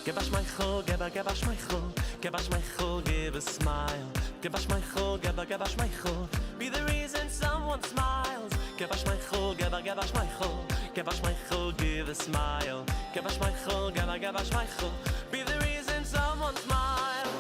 Give us my chol, give us my chol, give us my chol, give a smile. Give us my chol, give us my chol, be the reason someone smiles. Give us my chol, give us my chol, give us my chol, give a smile. Give us my chol, give us my chol, be the reason someone smiles.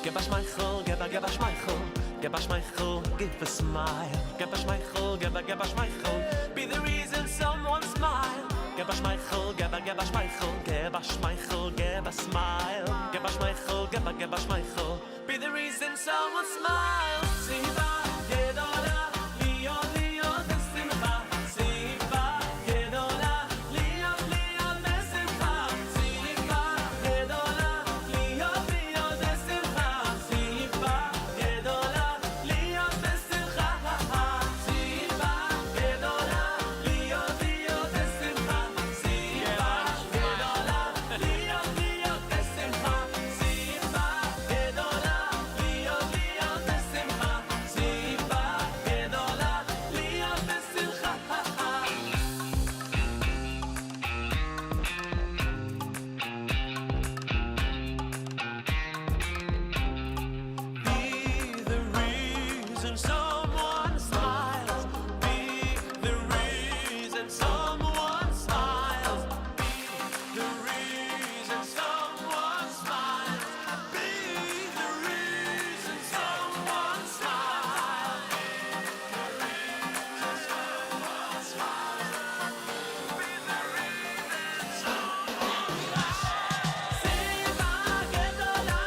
Give us my chol, give us my chol, give us my chol, give a smile. Give us my chol, give us my chol, be the reason someone smile. Give us my chol, give us my chol, give us my chol, give a smile. Give us my chol, give us my chol, be the reason someone smiles. Simcha gedola, liyot liyot besimcha. Simcha gedola, liyot liyot besimcha. Simcha gedola, liyot liyot besimcha. Simcha gedola, liyot besimcha. Simcha gedola, liyot liyot besimcha. Simcha gedola, liyot liyot besimcha. Simcha gedola, liyot liyot besimcha. Simcha gedola, liyot besimcha. Be the reason someone smiles. Be the reason someone smiles. Be the reason someone smiles. Be the reason someone smiles. Simcha gedola,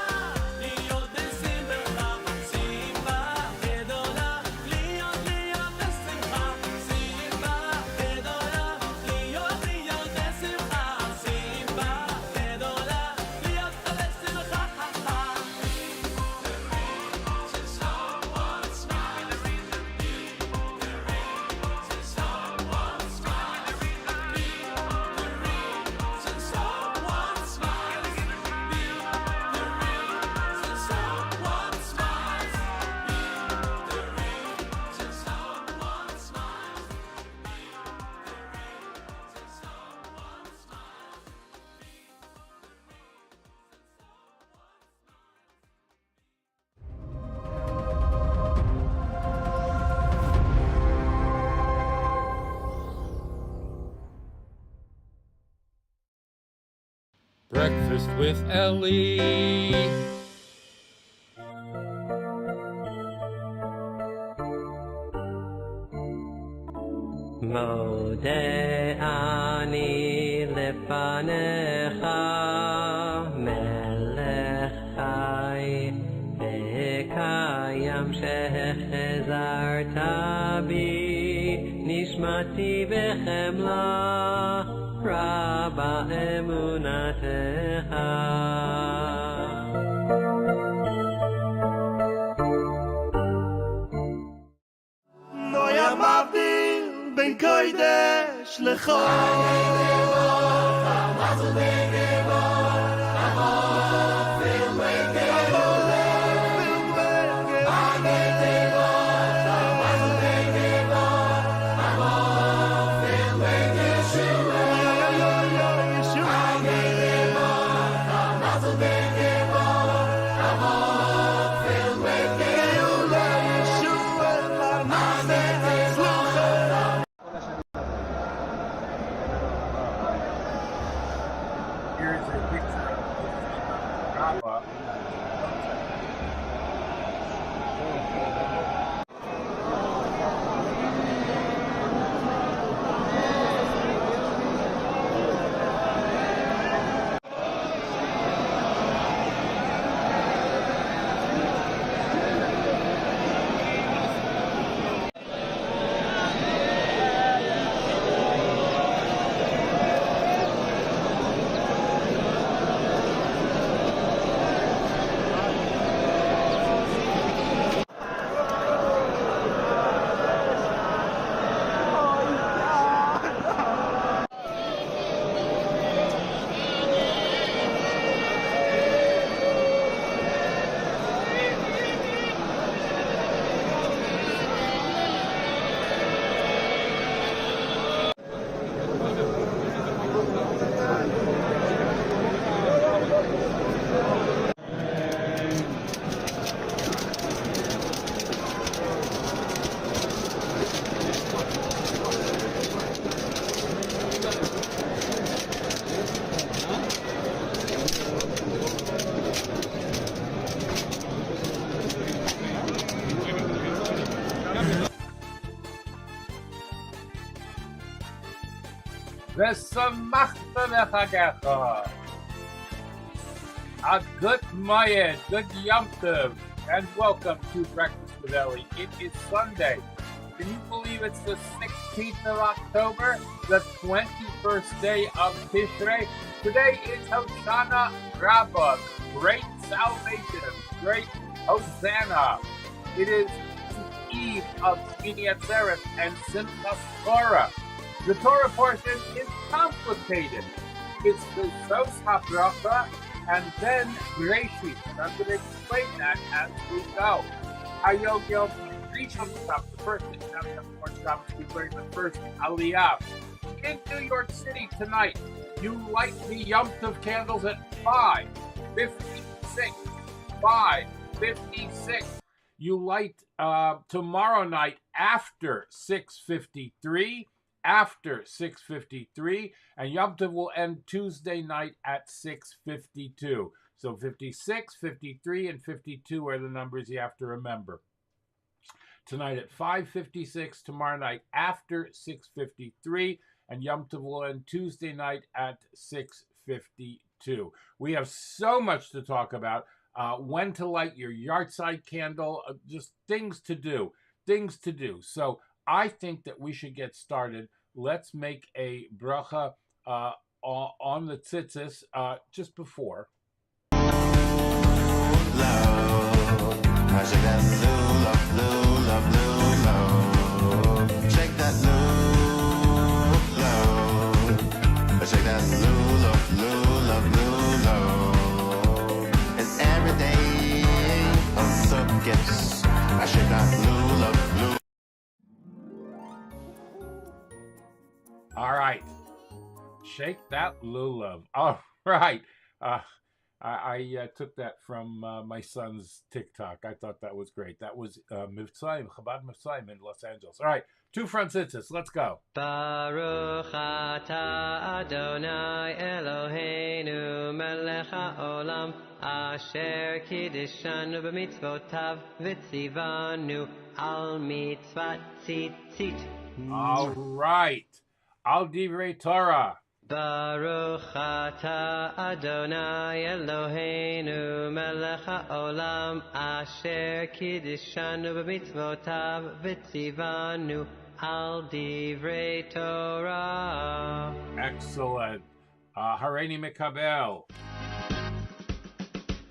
liyot besimcha. Simcha gedola, liyot liyot besimcha. Simcha gedola, liyot liyot besimcha. Simcha gedola, liyot besimcha. Someone smile. Be the reason someone smile. Be the reason someone smile. Be the reason someone smiles. Be the reason someone smiles. Breakfast with Elli. Mode ani lefanecha melech chai v'kayam shechazarta bi nishmati b'chemla raba emunatecha. Noya mavdil ben kodesh lechol. Here's a picture of Bracha. V'samachta v'chagecha. A good Mayed, good Yom Tov, and welcome to Breakfast with Ellie. It is Sunday. Can you believe it's the 16th of October, the 21st day of Tishrei? Today is Hoshana Rabbah, great salvation, great Hosanna. It is the eve of Shmini Atzeres and Simchas Torah. The Torah portion is complicated. It's the Bracha and then Bereshis. I'm going to explain that as we go. HaYom, Rishon, the first thing, now we have more Shabbos, we bring the first Aliyah. In New York City tonight, you light the Yom Tov candles at 5:56. 5:56. You light tomorrow night after 6:53. After 6:53, and Yom Tov will end Tuesday night at 6:52. So 56, 53, and 52 are the numbers you have to remember. Tonight at 5:56, tomorrow night after 6:53, and Yom Tov will end Tuesday night at 6:52. We have so much to talk about. When to light your yahrzeit candle, just things to do. So I think that we should get started. Let's make a bracha on the tzitzis just before. Shake that it's every day of subjects. I shake that lulav. All right, shake that lulav. All right, I took that from my son's TikTok. I thought that was great. That was Mivtzaim, Chabad Mivtzaim in Los Angeles. All right, two front tzitzis. Let's go. Baruch atah Adonai Eloheinu melech haolam asher kiddishanu b'mitzvotav v'tzivanu al mitzvat tzitzit. All right. Al Divrei Torah. Baruch atah Adonai Eloheinu melech haolam asher kiddishanu b'mitzvotav v'tzivanu al divrei Torah. Excellent. Hareini Mekabel.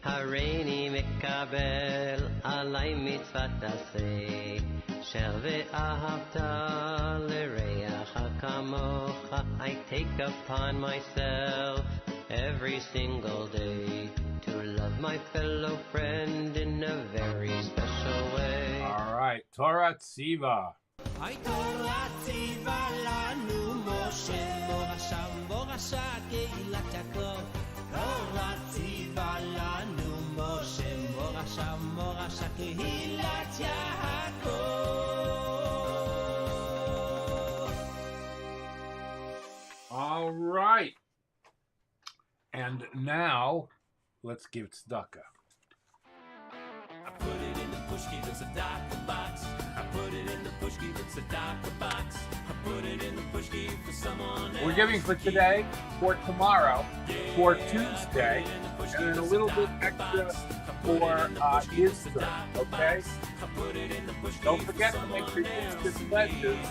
Hareini Mekabel alai mitzvat aseh shel ve'ahavta l'reacha kamocha. I take upon myself every single day to love my fellow friend in a very special way. All right, Torah Tziva. Torah tziva lanu Moshe morasha morasha keilat Yaakov. Torah tziva lanu Moshe morasha morasha keilat Yaakov. All right. And now, let's give tzedakah. I put it in the pushki, the tzedakah box. I put it in the pushki, the tzedakah box. I put it in the pushki for someone else. We're giving for today, for tomorrow, for Tuesday, and then a little bit extra for Easter, okay? Don't forget to make your Easter pledges.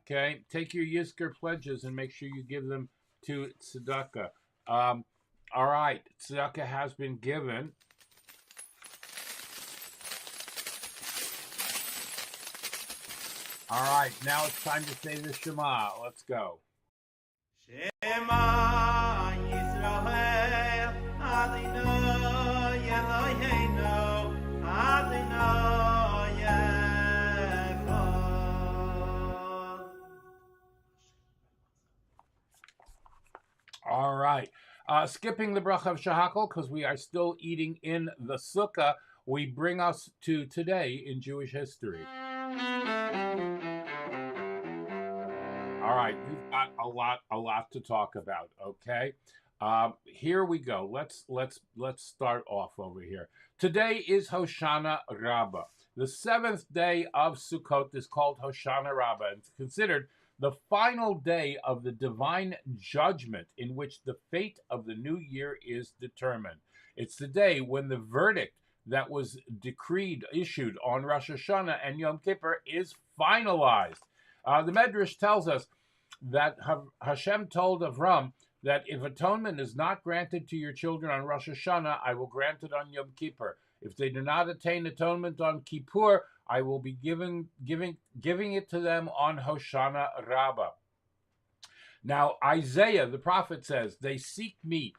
Okay, take your Yizkor pledges and make sure you give them to tzedakah. All right, tzedakah has been given. All right, now it's time to say the Shema. Let's go. Shema Yisrael Adonai Eloheinu Adonai Echad. All right. Skipping the bracha of shahakol because we are still eating in the sukkah, we bring us to today in Jewish history. All right, we've got a lot to talk about. Okay, here we go. Let's start off over here. Today is Hoshana Rabbah. The seventh day of Sukkot is called Hoshana Rabbah, and it's considered the final day of the divine judgment in which the fate of the new year is determined. It's the day when the verdict that was issued on Rosh Hashanah and Yom Kippur is finalized. The Medrash tells us that Hashem told Avram that if atonement is not granted to your children on Rosh Hashanah, I will grant it on Yom Kippur. If they do not attain atonement on Kippur, I will be giving it to them on Hoshana Rabbah. Now, Isaiah, the prophet, says, they seek me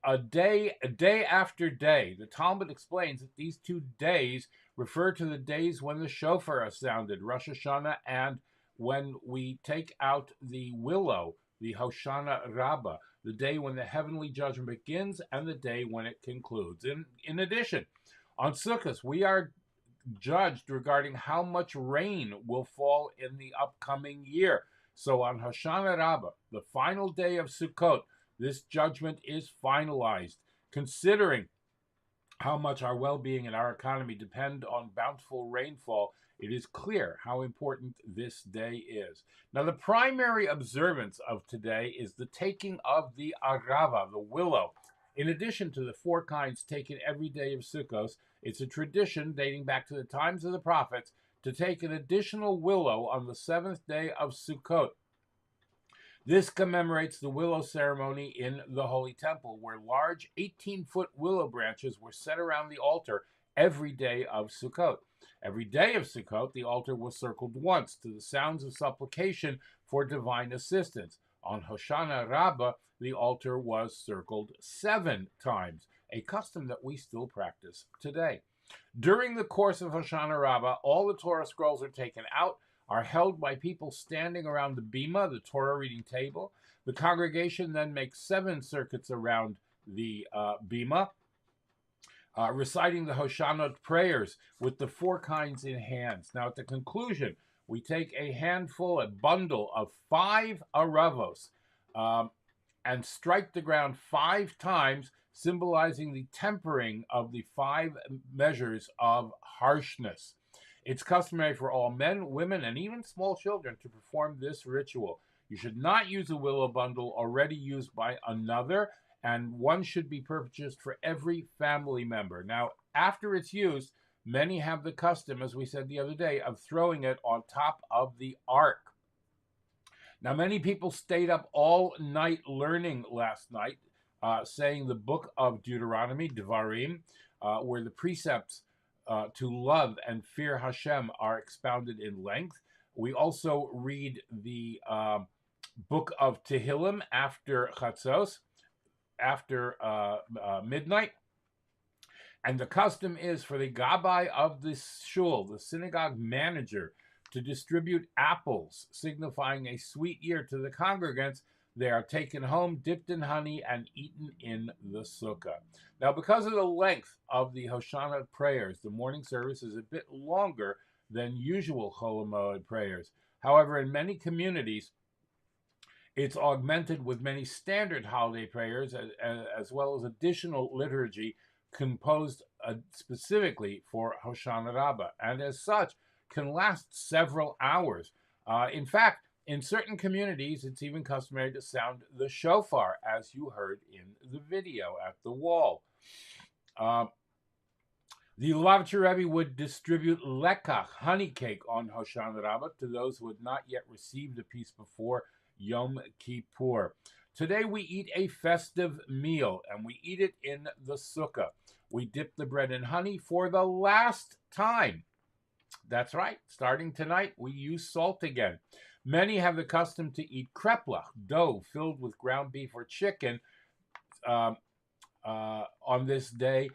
a day after day. The Talmud explains that these 2 days refer to the days when the shofar is sounded, Rosh Hashanah, and when we take out the willow, the Hoshana Rabbah, the day when the heavenly judgment begins and the day when it concludes. In addition, on Sukkot, we are judged regarding how much rain will fall in the upcoming year. So on Hoshana Rabbah, the final day of Sukkot, this judgment is finalized. Considering how much our well-being and our economy depend on bountiful rainfall, it is clear how important this day is. Now, the primary observance of today is the taking of the arava, the willow. In addition to the 4 kinds taken every day of Sukkot, it's a tradition dating back to the times of the prophets to take an additional willow on the 7th day of Sukkot. This commemorates the willow ceremony in the Holy Temple, where large 18-foot willow branches were set around the altar every day of Sukkot. Every day of Sukkot, the altar was circled once to the sounds of supplication for divine assistance. On Hoshana Rabbah, the altar was circled 7 times, a custom that we still practice today. During the course of Hoshana Rabbah, all the Torah scrolls are taken out, are held by people standing around the bima, the Torah reading table. The congregation then makes 7 circuits around the bima, reciting the Hoshana prayers with the 4 kinds in hands. Now, at the conclusion, we take a bundle of 5 aravos, and strike the ground 5 times, symbolizing the tempering of the 5 measures of harshness. It's customary for all men, women, and even small children to perform this ritual. You should not use a willow bundle already used by another, and one should be purchased for every family member. Now, after it's used, many have the custom, as we said the other day, of throwing it on top of the ark. Now, many people stayed up all night learning last night, saying the book of Deuteronomy, Devarim, where the precepts to love and fear Hashem are expounded in length. We also read the book of Tehillim after Chatzos, after midnight. And the custom is for the Gabbai of the shul, the synagogue manager, to distribute apples, signifying a sweet year to the congregants. They are taken home, dipped in honey, and eaten in the sukkah. Now, because of the length of the Hoshana prayers, the morning service is a bit longer than usual Chol Hamoed prayers. However, in many communities, it's augmented with many standard holiday prayers, as well as additional liturgy composed specifically for Hoshana Rabbah, and as such, can last several hours. In fact, in certain communities, it's even customary to sound the shofar, as you heard in the video at the wall. The Lubavitcher Rebbe would distribute lekach, honey cake, on Hoshana Rabbah to those who had not yet received a piece before Yom Kippur. Today we eat a festive meal, and we eat it in the sukkah. We dip the bread in honey for the last time. That's right, starting tonight, we use salt again. Many have the custom to eat kreplach, dough filled with ground beef or chicken, on this day,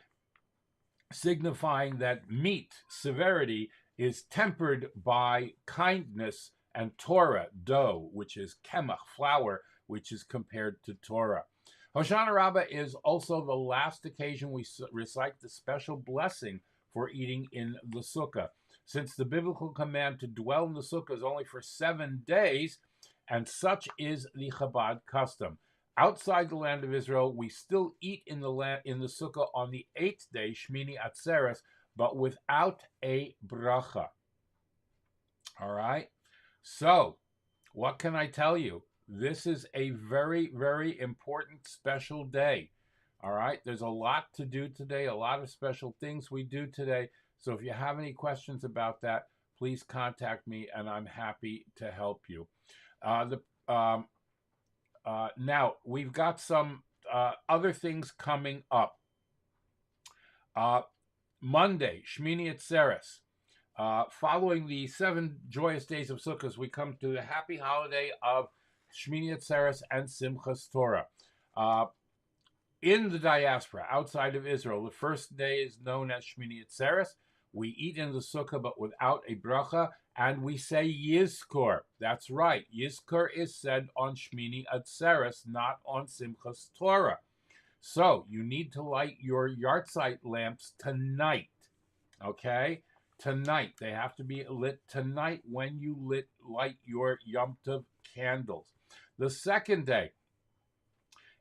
signifying that meat, severity, is tempered by kindness, and Torah, dough, which is kemach, flour, which is compared to Torah. Hoshana Rabbah is also the last occasion we recite the special blessing for eating in the sukkah. Since the biblical command to dwell in the sukkah is only for 7 days, and such is the Chabad custom. Outside the land of Israel, we still eat in the sukkah on the 8th day, Shmini Atzeres, but without a bracha. All right? So, what can I tell you? This is a very, very important special day. All right, there's a lot to do today, a lot of special things we do today. So if you have any questions about that, please contact me, and I'm happy to help you. Now, we've got some other things coming up. Monday, Shmini Atzeres. Following the 7 joyous days of Sukkot, we come to the happy holiday of Shmini Atzeres and Simchas Torah. In the diaspora, outside of Israel, the first day is known as Shmini Atzeres. We eat in the sukkah, but without a bracha, and we say Yizkor. That's right. Yizkor is said on Shmini Atzeres, not on Simchas Torah. So you need to light your yahrzeit lamps tonight. Okay? Tonight. They have to be lit tonight when you light your Yom Tov candles. The second day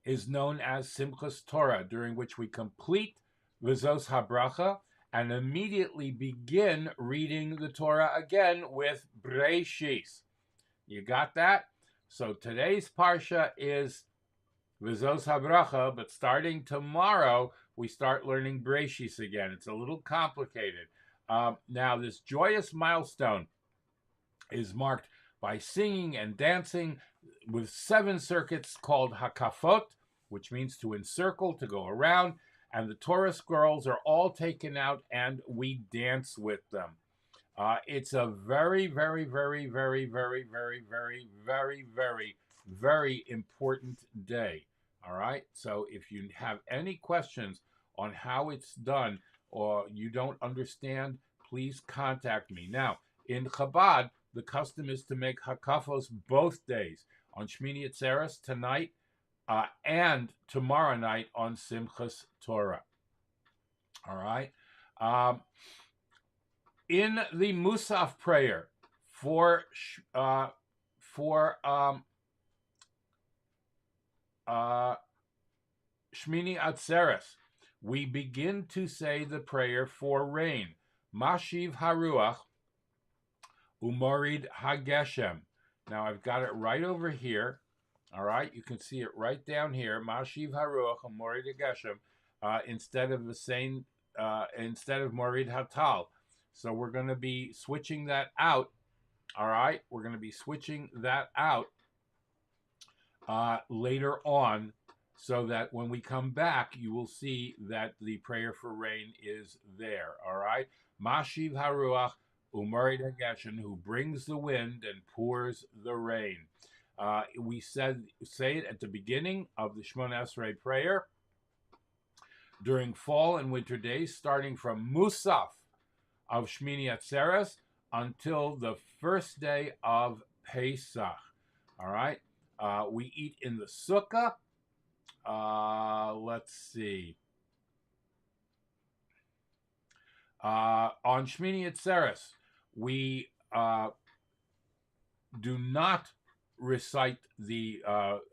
is known as Simchas Torah, during which we complete V'zos HaBracha and immediately begin reading the Torah again with Bereshis. You got that? So today's Parsha is V'zos HaBracha, but starting tomorrow, we start learning Bereshis again. It's a little complicated. Now, this joyous milestone is marked by singing and dancing with 7 circuits called Hakafot, which means to encircle, to go around, and the Torah scrolls are all taken out and we dance with them. It's a very, very, very, very, very, very, very, very, very, very important day. All right? So if you have any questions on how it's done or you don't understand, please contact me. Now, in Chabad, the custom is to make hakafos both days, on Shmini Atzeres tonight and tomorrow night on Simchas Torah. All right? In the Musaf prayer for Shmini Atzeres, we begin to say the prayer for rain. Mashiv Haruach Umorid Hageshem. Now I've got it right over here. All right, you can see it right down here. Mashiv Haruach Umorid Hageshem, instead of Morid Hatal. So we're going to be switching that out. All right, we're going to be switching that out later on, so that when we come back, you will see that the prayer for rain is there. All right, Mashiv Haruach Umorid Hageshem, who brings the wind and pours the rain. We say it at the beginning of the Shmona Esrei prayer during fall and winter days, starting from Musaf of Shmini Atzeres until the first day of Pesach. All right, we eat in the sukkah. Let's see. On Shmini Atzeres, we do not recite the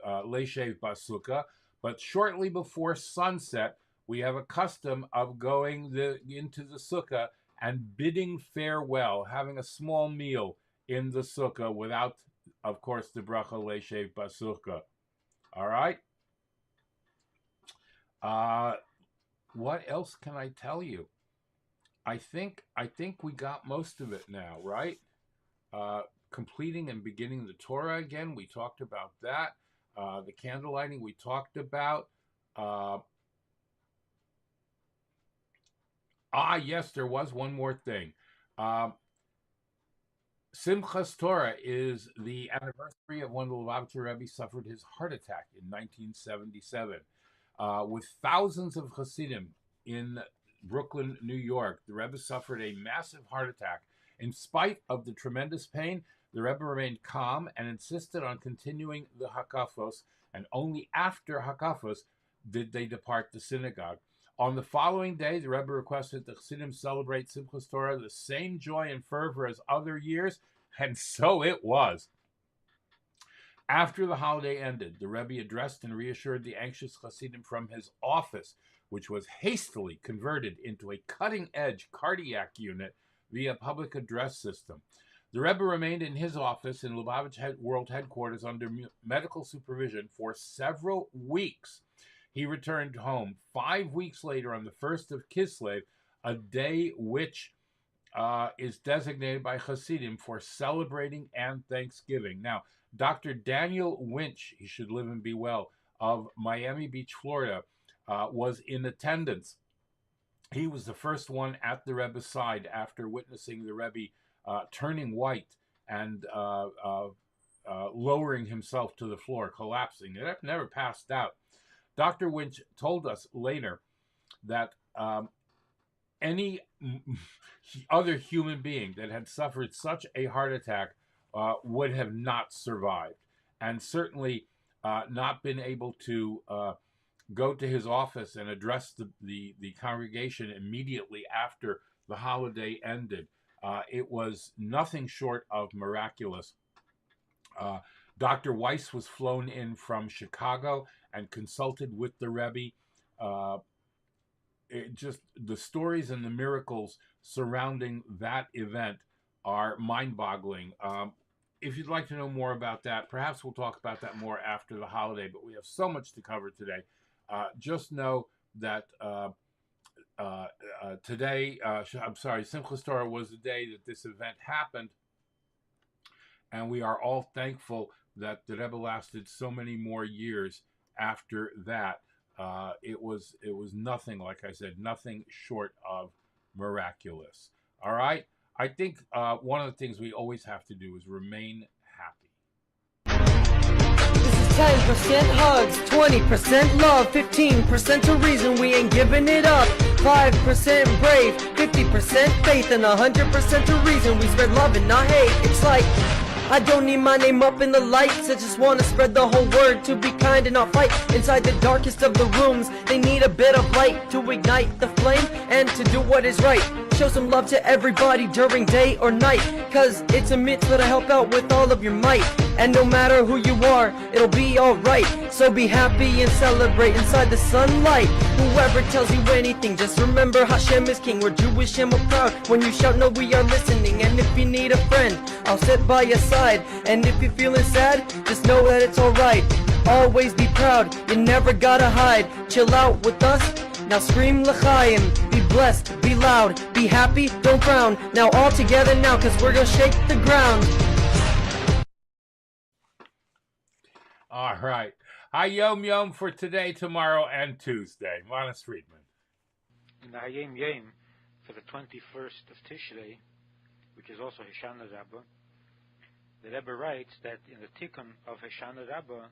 Leishev Basukah, but shortly before sunset, we have a custom of going into the sukkah and bidding farewell, having a small meal in the sukkah without, of course, the Bracha Leishev Basukah. All right? What else can I tell you? I think we got most of it now, right? Completing and beginning the Torah again, we talked about that. The candle lighting we talked about. Yes, there was one more thing. Simchas Torah is the anniversary of when the Lubavitcher Rebbe suffered his heart attack in 1977. With thousands of Hasidim in Brooklyn, New York, the Rebbe suffered a massive heart attack. In spite of the tremendous pain, the Rebbe remained calm and insisted on continuing the Hakafos, and only after Hakafos did they depart the synagogue. On the following day, the Rebbe requested the Chassidim celebrate Simchas Torah the same joy and fervor as other years, and so it was. After the holiday ended, the Rebbe addressed and reassured the anxious Chassidim from his office, which was hastily converted into a cutting-edge cardiac unit via public address system. The Rebbe remained in his office in Lubavitch World Headquarters under medical supervision for several weeks. He returned home 5 weeks later on the 1st of Kislev, a day which is designated by Hasidim for celebrating and Thanksgiving. Now, Dr. Daniel Winch, he should live and be well, of Miami Beach, Florida, was in attendance. He was the first one at the Rebbe's side after witnessing the Rebbe turning white and lowering himself to the floor, collapsing. It never passed out. Dr. Winch told us later that any other human being that had suffered such a heart attack would have not survived, and certainly not been able to go to his office and address the congregation immediately after the holiday ended. It was nothing short of miraculous. Dr. Weiss was flown in from Chicago and consulted with the Rebbe. The stories and the miracles surrounding that event are mind-boggling. If you'd like to know more about that, perhaps we'll talk about that more after the holiday, but we have so much to cover today. Just know that today, Simchas Torah was the day that this event happened, and we are all thankful that the Rebbe lasted so many more years after that. It was nothing, like I said, nothing short of miraculous. All right? I think one of the things we always have to do is remain happy. This is 10% hugs, 20% love, 15% a reason we ain't giving it up, 5% brave, 50% faith, and 100% a reason we spread love and not hate. It's like I don't need my name up in the lights, I just want to spread the whole word, to be kind and not fight. Inside the darkest of the rooms, they need a bit of light to ignite the flame and to do what is right. Show some love to everybody during day or night, cause it's a mitzvah to help out with all of your might. And no matter who you are, it'll be alright. So be happy and celebrate inside the sunlight. Whoever tells you anything, just remember Hashem is king. We're Jewish and we're proud. When you shout no, we are listening. And if you need a friend, I'll sit by your side. And if you're feeling sad, just know that it's alright. Always be proud, you never gotta hide. Chill out with us, now scream l'chaim. Be blessed, be loud, be happy, don't frown. Now all together now, cause we're gonna shake the ground. All right. HaYom for today, tomorrow, and Tuesday. Manas Friedman. In the HaYom for the 21st of Tishrei, which is also Hoshana Rabbah, the Rebbe writes that in the Tikkun of Hoshana Rabbah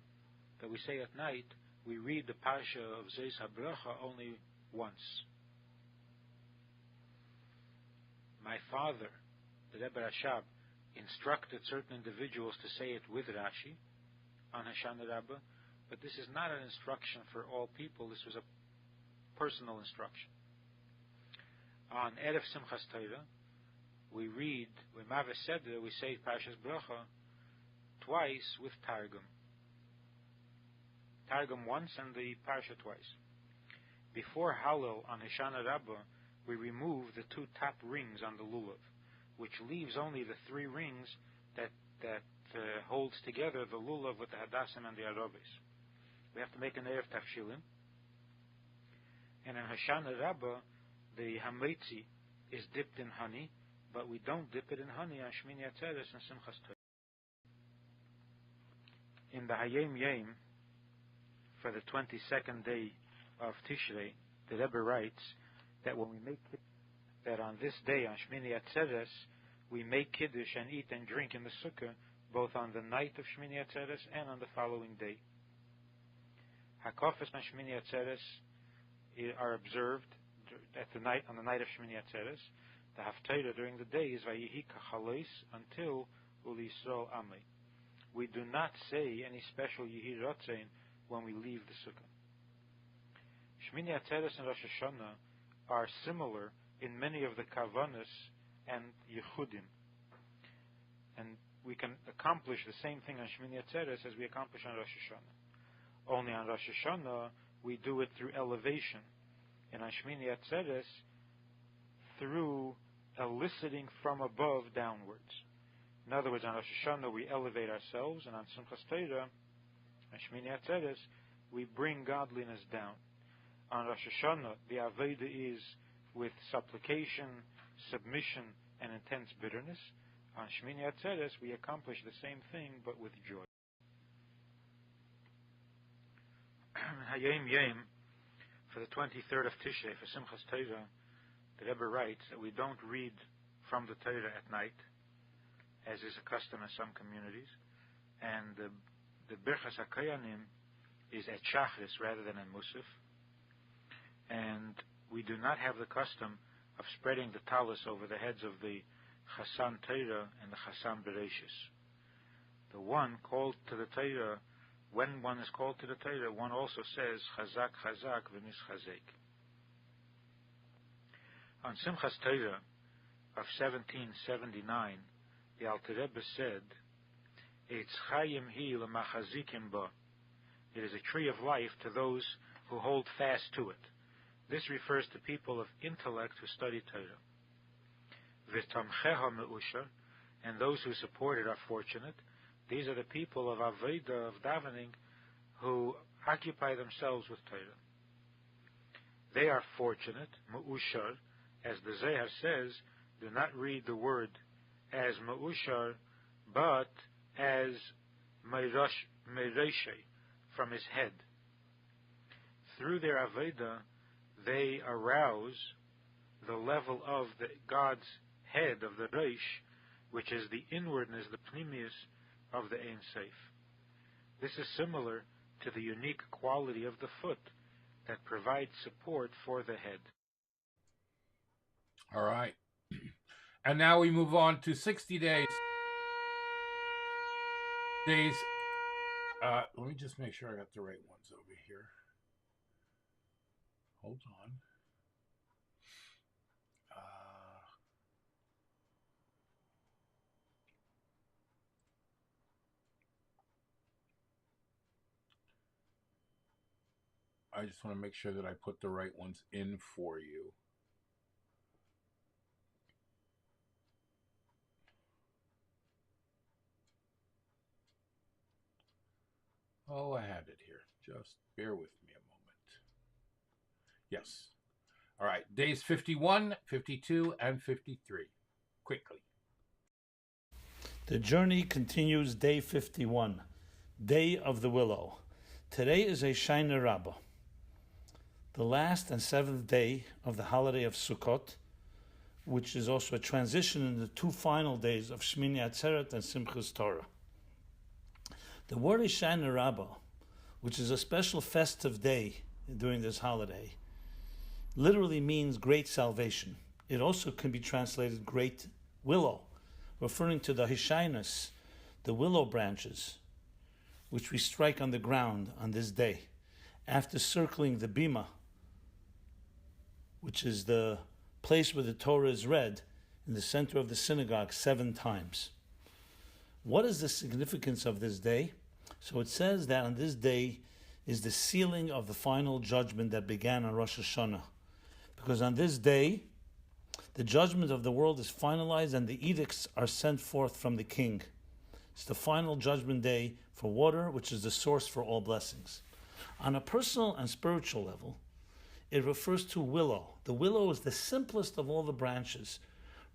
that we say at night, we read the Parsha of Zeis HaBracha only once. My father, the Rebbe Rashab, instructed certain individuals to say it with Rashi on Hoshana Rabbah, but this is not an instruction for all people. This was a personal instruction. On Erev Simchas Torah, we read, with Maveh Seder, we say Parshas Bracha twice with Targum. Targum once and the Parsha twice. Before Hallel on Hoshana Rabbah, we remove the two top rings on the lulav, which leaves only the three rings that holds together the lulav with the hadassim and the arobis. We have to make an Erev Tafshilin. And in Hoshana Rabbah, the hametzi is dipped in honey, but we don't dip it in honey on Shmini Atzeres and Simchas Torah. In the HaYom for the 22nd day of Tishrei, the Rebbe writes that when we make that on this day, on Shmini Atzeres, we make Kiddush and eat and drink in the Sukkah, both on the night of Shmini Atzeres and on the following day. Hakofes on Shmini Atzeres are observed on the night of Shmini Atzeres. The Haftarah during the day is Vayihi Kachalois until Uli Yisrael Amei. We do not say any special Yehi Rotzein when we leave the Sukkah. Shmini Atzeres and Rosh Hashanah are similar in many of the Kavanas and Yechudim. And we can accomplish the same thing on Shmini Atzeres as we accomplish on Rosh Hashanah. Only on Rosh Hashanah we do it through elevation, and on Shmini Atzeres through eliciting from above downwards. In other words, on Rosh Hashanah we elevate ourselves, and on Simchas Torah and Shmini Atzeres we bring godliness down. On Rosh Hashanah the Aveda is with supplication, submission, and intense bitterness. On Shmini Atzeres we accomplish the same thing but with joy. HaYom for the 23rd of Tishrei, for Simchas Torah, the Rebbe writes that we don't read from the Torah at night, as is a custom in some communities, and the Bereshis HaKoyanim is at Shachris rather than in Musaf, and we do not have the custom of spreading the talus over the heads of the Chasan Torah and the Chasan Bereshis. The one called to the Torah, when one is called to the Torah, one also says Chazak, Chazak, v'Nischazek. On Simchas Torah of 1779, the Alter Rebbe said, "Eitz Chayim hi l'machazikim ba." It is a tree of life to those who hold fast to it. This refers to people of intellect who study Torah. V'tamcheha me'usha, and those who support it are fortunate. These are the people of Aveda, of davening, who occupy themselves with Torah. They are fortunate, me'ushar, as the Zohar says, do not read the word as me'ushar, but as mereshe, from his head. Through their Aveda, they arouse the level of God's head, of the Reish, which is the inwardness, the pnimius of the Ein Seif. This is similar to the unique quality of the foot that provides support for the head. All right. And now we move on to 60 days. Let me just make sure I got the right ones over here. Hold on. I just want to make sure that I put the right ones in for you. Oh, I had it here. Just bear with me a moment. Yes. All right. Days 51, 52, and 53. Quickly. The journey continues, day 51, Day of the Willow. Today is a Shina Rabbah, the last and seventh day of the holiday of Sukkot, which is also a transition in the two final days of Shmini Atzeres and Simchas Torah. The word is Shina Rabbah, which is a special festive day during this holiday, literally means great salvation. It also can be translated great willow, referring to the Hishainus, the willow branches, which we strike on the ground on this day, after circling the bima, which is the place where the Torah is read, in the center of the synagogue 7 times. What is the significance of this day? So it says that on this day is the sealing of the final judgment that began on Rosh Hashanah. Because on this day, the judgment of the world is finalized and the edicts are sent forth from the king. It's the final judgment day for water, which is the source for all blessings. On a personal and spiritual level, it refers to willow. The willow is the simplest of all the branches,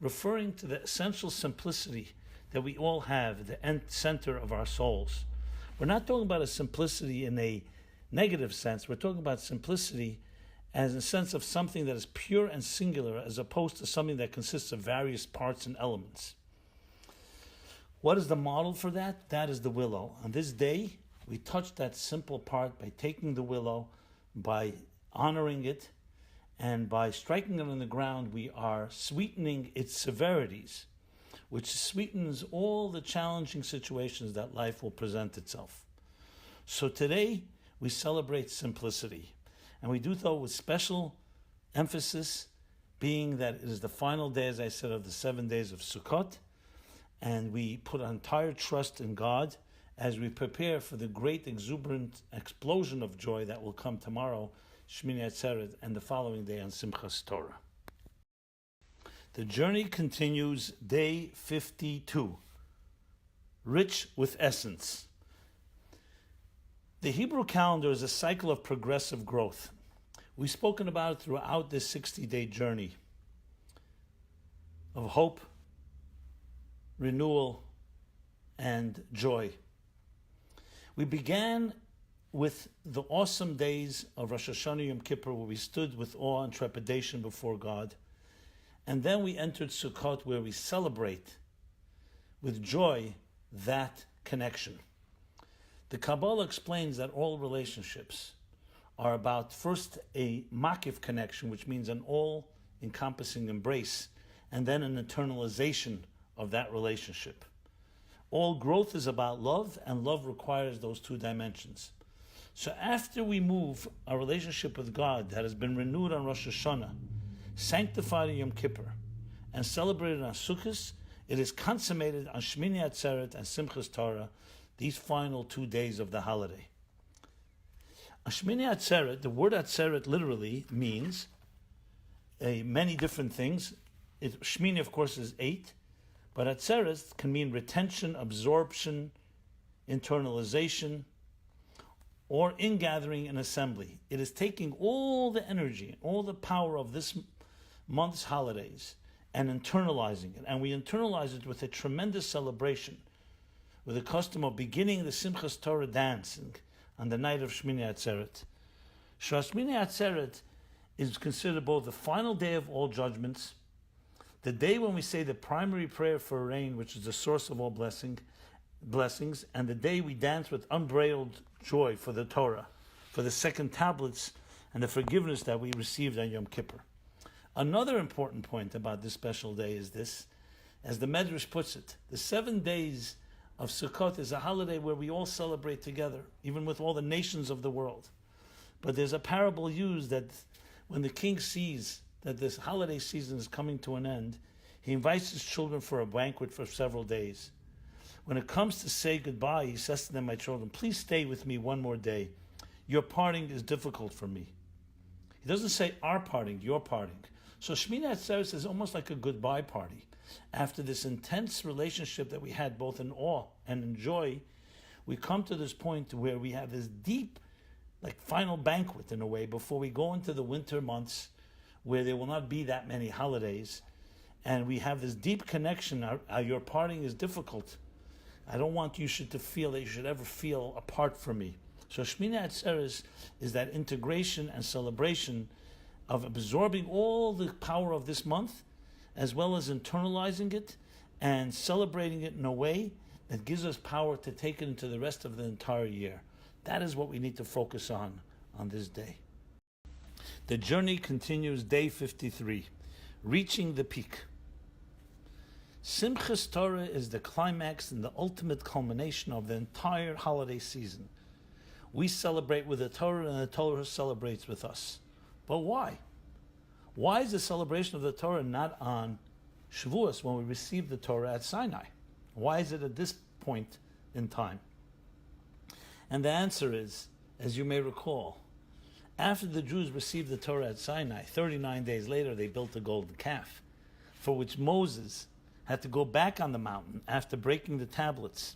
referring to the essential simplicity that we all have at the center of our souls. We're not talking about a simplicity in a negative sense. We're talking about simplicity as a sense of something that is pure and singular, as opposed to something that consists of various parts and elements. What is the model for that? That is the willow. On this day, we touch that simple part by taking the willow, by honoring it, and by striking it on the ground, we are sweetening its severities, which sweetens all the challenging situations that life will present itself. So today, we celebrate simplicity. And we do so with special emphasis, being that it is the final day, as I said, of the 7 days of Sukkot. And we put entire trust in God as we prepare for the great exuberant explosion of joy that will come tomorrow, Shmini Atzeres, and the following day on Simchas Torah. The journey continues, day 52, rich with essence. The Hebrew calendar is a cycle of progressive growth. We've spoken about it throughout this 60-day journey of hope, renewal, and joy. We began with the awesome days of Rosh Hashanah Yom Kippur, where we stood with awe and trepidation before God. And then we entered Sukkot, where we celebrate with joy that connection. The Kabbalah explains that all relationships are about first a makif connection, which means an all-encompassing embrace, and then an internalization of that relationship. All growth is about love, and love requires those two dimensions. So after we move our relationship with God that has been renewed on Rosh Hashanah, sanctified on Yom Kippur, and celebrated on Sukkot, it is consummated on Shmini Atzeres and Simchas Torah, these final 2 days of the holiday. On Shmini Atzeres, the word Atzeret literally means many different things. Shmini, of course, is 8, but Atzeres can mean retention, absorption, internalization, or ingathering and assembly. It is taking all the energy, all the power of this month's holidays and internalizing it. And we internalize it with a tremendous celebration, with a custom of beginning the Simchas Torah dancing on the night of Shmini Atzeres. Shmini Atzeres is considered both the final day of all judgments, the day when we say the primary prayer for rain, which is the source of all blessings, and the day we dance with unbridled joy for the Torah, for the second tablets, and the forgiveness that we received on Yom Kippur. Another important point about this special day is this, as the Medrash puts it, the 7 days of Sukkot is a holiday where we all celebrate together, even with all the nations of the world. But there's a parable used that when the king sees that this holiday season is coming to an end, he invites his children for a banquet for several days. When it comes to say goodbye, he says to them, my children, please stay with me one more day. Your parting is difficult for me. He doesn't say our parting, your parting. So Shmini Atzeres is almost like a goodbye party. After this intense relationship that we had both in awe and in joy, we come to this point where we have this deep, like final banquet in a way, before we go into the winter months where there will not be that many holidays. And we have this deep connection. Your parting is difficult. I don't want you to feel that you should ever feel apart from me. So Shmini Atzeres is that integration and celebration of absorbing all the power of this month, as well as internalizing it and celebrating it in a way that gives us power to take it into the rest of the entire year. That is what we need to focus on this day. The journey continues, day 53, reaching the peak. Simchas Torah is the climax and the ultimate culmination of the entire holiday season. We celebrate with the Torah, and the Torah celebrates with us. But why? Why is the celebration of the Torah not on Shavuos, when we receive the Torah at Sinai? Why is it at this point in time? And the answer is, as you may recall, after the Jews received the Torah at Sinai, 39 days later they built a golden calf, for which Moses had to go back on the mountain after breaking the tablets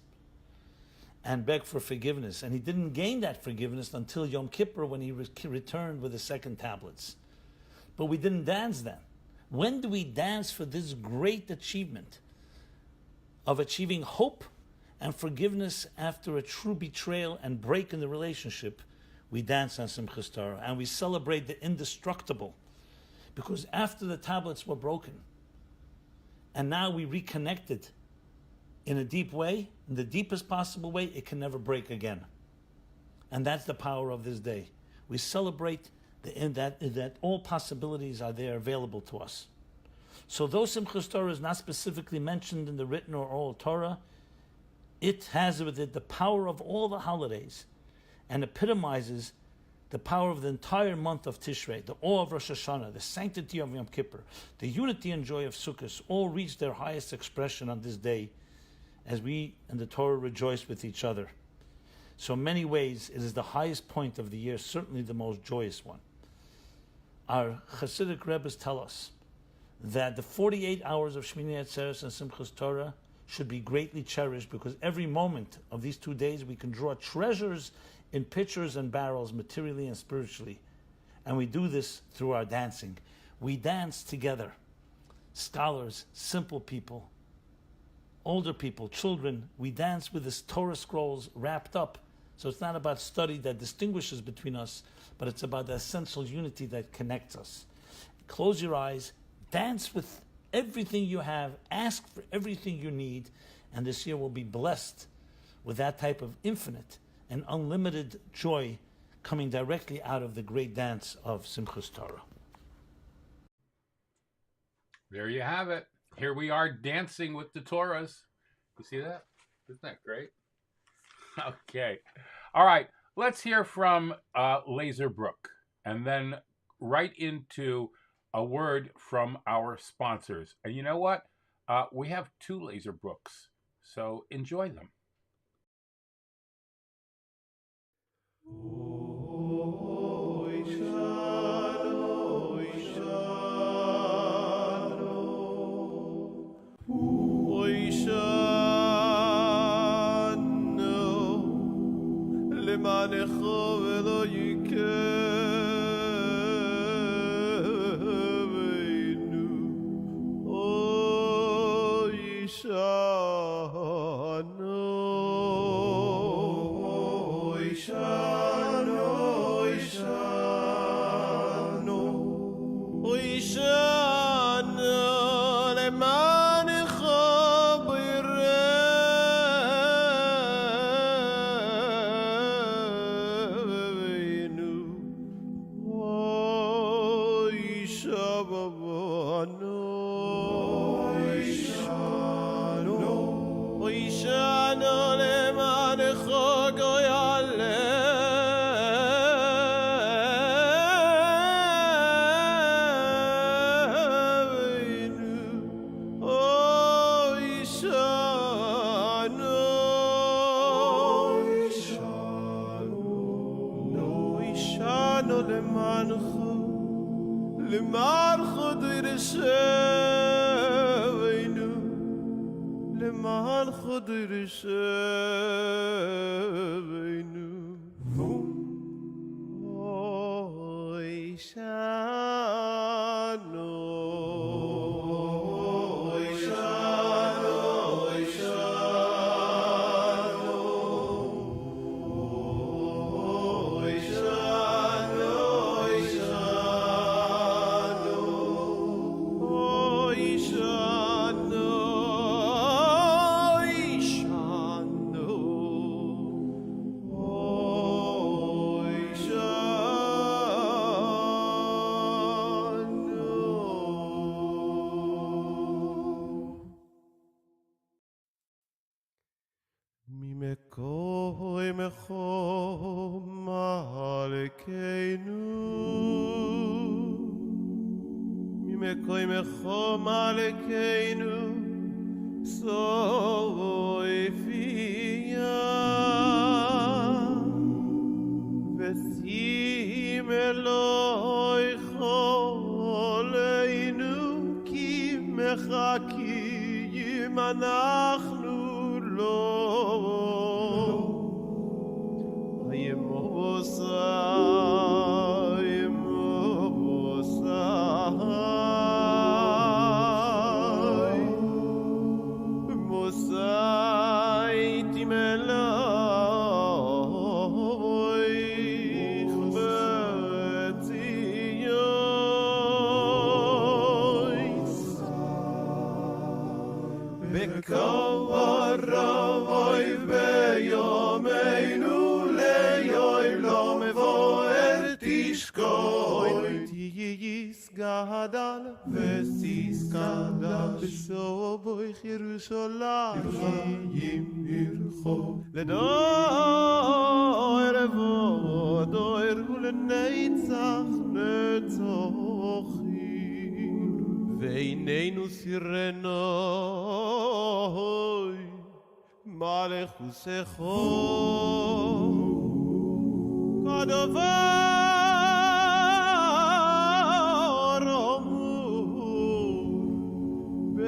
and beg for forgiveness. And he didn't gain that forgiveness until Yom Kippur, when he returned with the second tablets. But we didn't dance then. When do we dance for this great achievement of achieving hope and forgiveness after a true betrayal and break in the relationship? We dance on Simchas Torah, and we celebrate the indestructible, because after the tablets were broken, and now we reconnected in a deep way, in the deepest possible way, it can never break again. And that's the power of this day. We celebrate that all possibilities are there available to us. So though Simchas Torah is not specifically mentioned in the written or oral Torah, it has with it the power of all the holidays and epitomizes the power of the entire month of Tishrei, the awe of Rosh Hashanah, the sanctity of Yom Kippur, the unity and joy of Sukkot, all reach their highest expression on this day as we and the Torah rejoice with each other. So in many ways, it is the highest point of the year, certainly the most joyous one. Our Hasidic Rebbes tell us that the 48 hours of Shmini Atzeres and Simchas Torah should be greatly cherished, because every moment of these 2 days we can draw treasures in pitchers and barrels, materially and spiritually. And we do this through our dancing. We dance together. Scholars, simple people, older people, children, we dance with this Torah scrolls wrapped up. So it's not about study that distinguishes between us, but it's about the essential unity that connects us. Close your eyes, dance with everything you have, ask for everything you need, and this year will be blessed with that type of infinite and unlimited joy coming directly out of the great dance of Simchas Torah. There you have it. Here we are dancing with the Torahs. You see that? Isn't that great? Okay. All right. Let's hear from Laser Brook, and then right into a word from our sponsors. And you know what? We have 2 Laser Brooks, so enjoy them.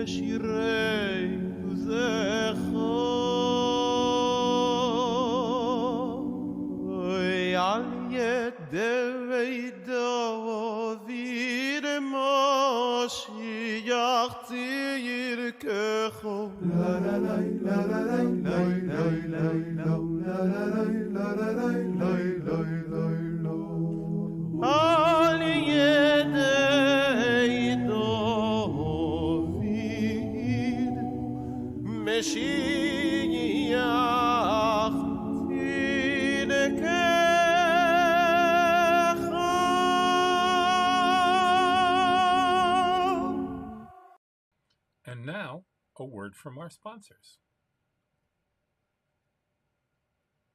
בשירי זה Moshiach tzirkecho. La la la la la la la la la la la la la. Aliyah David Mashiach tzirkecho. And now, a word from our sponsors.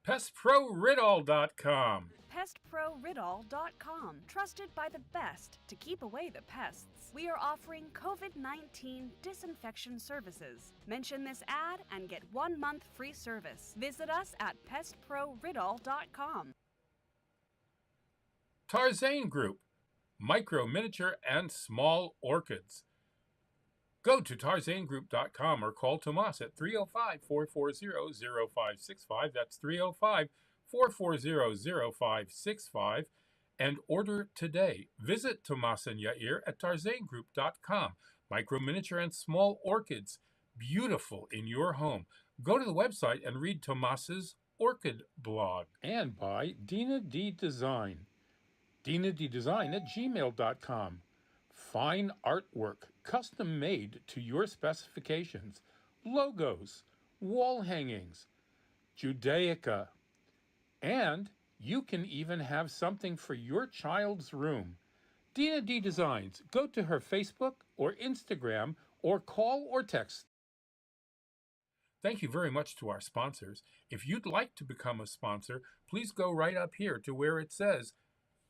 PestProRidall.com. PestProRidall.com. Trusted by the best to keep away the pests. We are offering COVID-19 disinfection services. Mention this ad and get 1 month free service. Visit us at PestProRidall.com. Tarzan Group. Micro, miniature, and small orchids. Go to TarzanGroup.com or call Tomas at 305-440-0565. That's 305-440-0565. And order today. Visit Tomas and Yair at TarzanGroup.com. Micro, miniature, and small orchids. Beautiful in your home. Go to the website and read Tomas's orchid blog. And by Dina D Design. DinaDDesign at gmail.com. Fine artwork, custom made to your specifications, logos, wall hangings, Judaica, and you can even have something for your child's room. Dina D Designs. Go to her Facebook or Instagram or call or text. Thank you very much to our sponsors. If you'd like to become a sponsor, please go right up here to where it says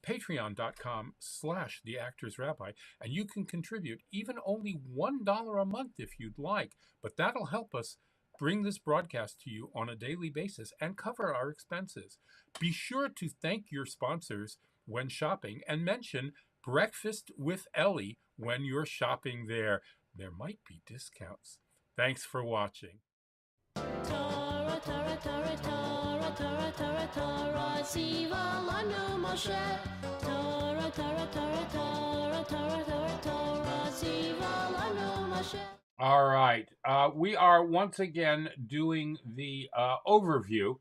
patreon.com/theactorsrabbi, and you can contribute even only $1 a month if you'd like, but that'll help us bring this broadcast to you on a daily basis and cover our expenses. Be sure to thank your sponsors when shopping and mention Breakfast with Elli when you're shopping there. There might be discounts. Thanks for watching. Torah, Torah, Torah, Torah, Torah, Torah, Torah, Tziva lanu Moshe. Torah, Torah, Torah, Torah, Torah, Torah, Torah, Tziva lanu Moshe. All right. We are once again doing the overview,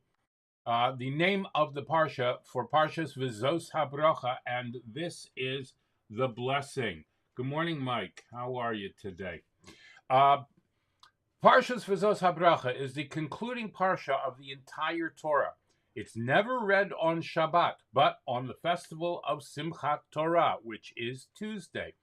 the name of the Parsha for Parshas V'zos HaBracha, and this is the blessing. Good morning, Mike. How are you today? Parshas V'zos HaBracha is the concluding Parsha of the entire Torah. It's never read on Shabbat, but on the festival of Simchas Torah, which is Tuesday,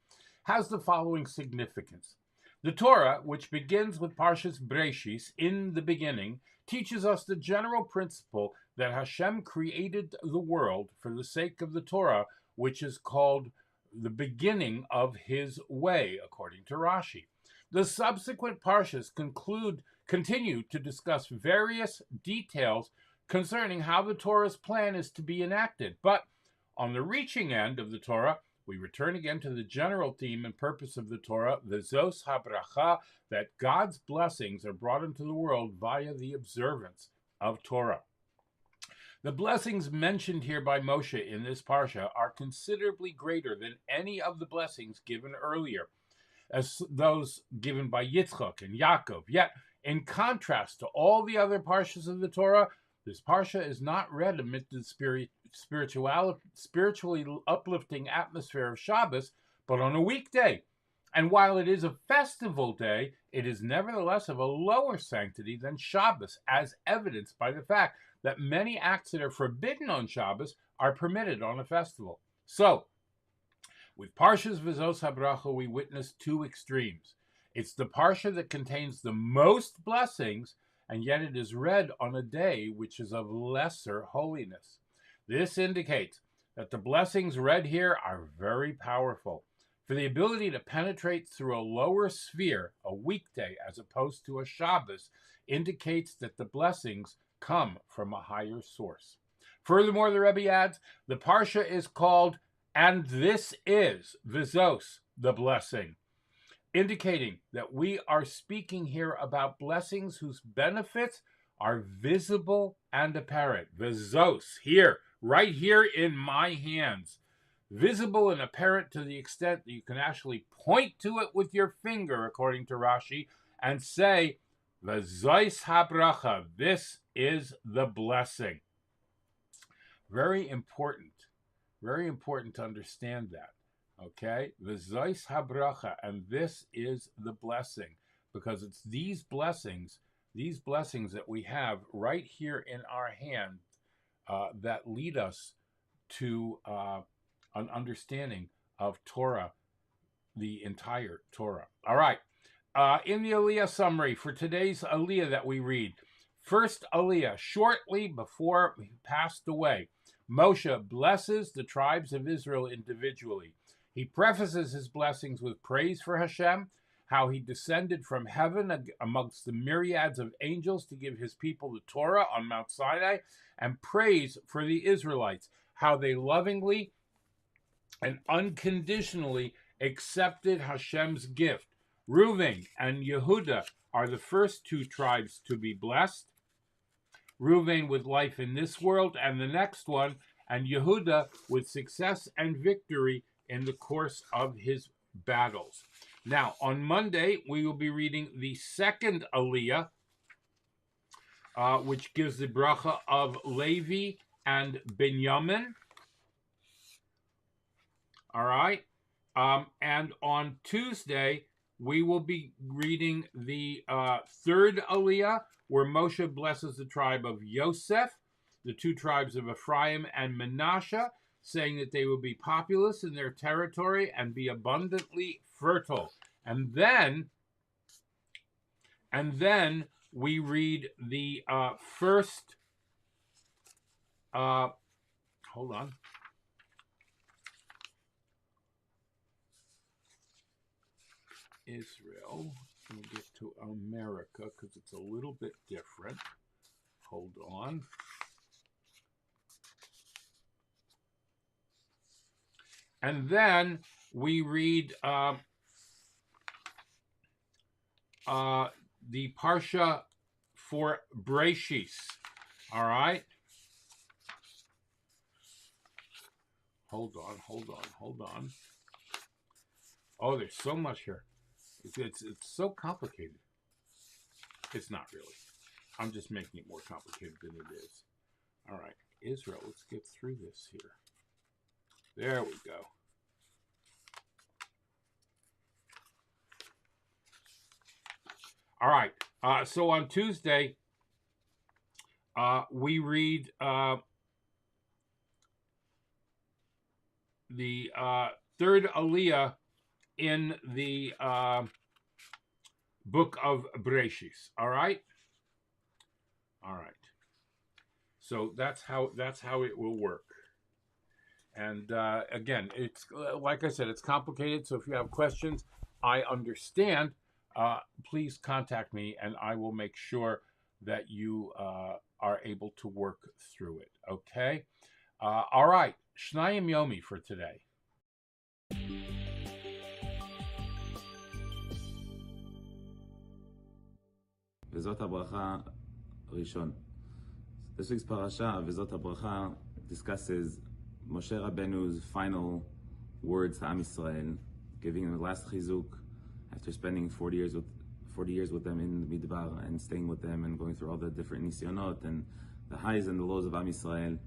has the following significance. The Torah, which begins with Parshas Bereshis, in the beginning, teaches us the general principle that Hashem created the world for the sake of the Torah, which is called the beginning of his way, according to Rashi. The subsequent Parshas continue to discuss various details concerning how the Torah's plan is to be enacted. But on the reaching end of the Torah, we return again to the general theme and purpose of the Torah, V'zos HaBracha, that God's blessings are brought into the world via the observance of Torah. The blessings mentioned here by Moshe in this Parsha are considerably greater than any of the blessings given earlier, as those given by Yitzchak and Yaakov. Yet, in contrast to all the other Parshas of the Torah, this Parsha is not read amid the spiritually uplifting atmosphere of Shabbos, but on a weekday. And while it is a festival day, it is nevertheless of a lower sanctity than Shabbos, as evidenced by the fact that many acts that are forbidden on Shabbos are permitted on a festival. So, with Parshas V'zos HaBracha, we witness two extremes. It's the Parsha that contains the most blessings, and yet it is read on a day which is of lesser holiness. This indicates that the blessings read here are very powerful. For the ability to penetrate through a lower sphere, a weekday as opposed to a Shabbos, indicates that the blessings come from a higher source. Furthermore, the Rebbe adds, the Parsha is called, and this is V'zos, the blessing, indicating that we are speaking here about blessings whose benefits are visible and apparent. V'zos, here, right here in my hands. visible and apparent to the extent that you can actually point to it with your finger, according to Rashi, and say, V'zois habracha, this is the blessing. Very important to understand that. Okay, V'zois habracha, and this is the blessing, because it's these blessings that we have right here in our hand that lead us to an understanding of Torah, the entire Torah. All right, in the Aliyah summary for today's Aliyah that we read, first Aliyah, shortly before he passed away, Moshe blesses the tribes of Israel individually. He prefaces his blessings with praise for Hashem, how he descended from heaven amongst the myriads of angels to give his people the Torah on Mount Sinai, and praise for the Israelites, how they lovingly and unconditionally accepted Hashem's gift. Reuven and Yehuda are the first two tribes to be blessed. Reuven with life in this world and the next one, and Yehuda with success and victory in the course of his battles. Now, on Monday, we will be reading the second Aliyah, which gives the Bracha of Levi and Biederman. All right. And on Tuesday, we will be reading the third Aliyah, where Moshe blesses the tribe of Yosef, the two tribes of Ephraim and Manasseh, saying that they will be populous in their territory and be abundantly fertile. And then we read the first, hold on. Israel. Let me get to America because it's a little bit different. Hold on. And then we read the Parsha for Bereshis. All right. Hold on. Oh, there's so much here. It's so complicated. It's not really. I'm just making it more complicated than it is. All right, Israel, let's get through this here. There we go. All right, so on Tuesday, we read the third Aliyah in the book of Bereshis. All right. So that's how it will work. And again, it's like I said, it's complicated. So if you have questions, I understand. Please contact me, and I will make sure that you are able to work through it. Okay. All right. Shnayim Yomi for today. וזאת הברכה Rishon. This week's parasha, וזאת הברכה, discusses Moshe Rabbeinu's final words to Am Yisrael, giving him the last chizuk after spending 40 years with them in the Midbar and staying with them and going through all the different nisyonot and the highs and the lows of Am Yisrael.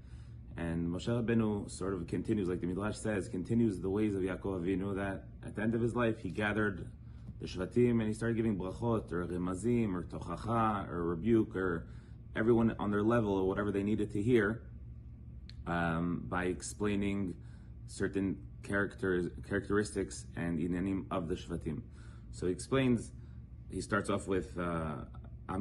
And Moshe Rabbeinu sort of continues, like the Midrash says, continues the ways of Yaakov Avinu, that at the end of his life he gathered the Shvatim and he started giving brachot or remazim or tochacha or rebuke or everyone on their level or whatever they needed to hear by explaining certain characteristics and inanim of the Shvatim. So he explains, he starts off with Am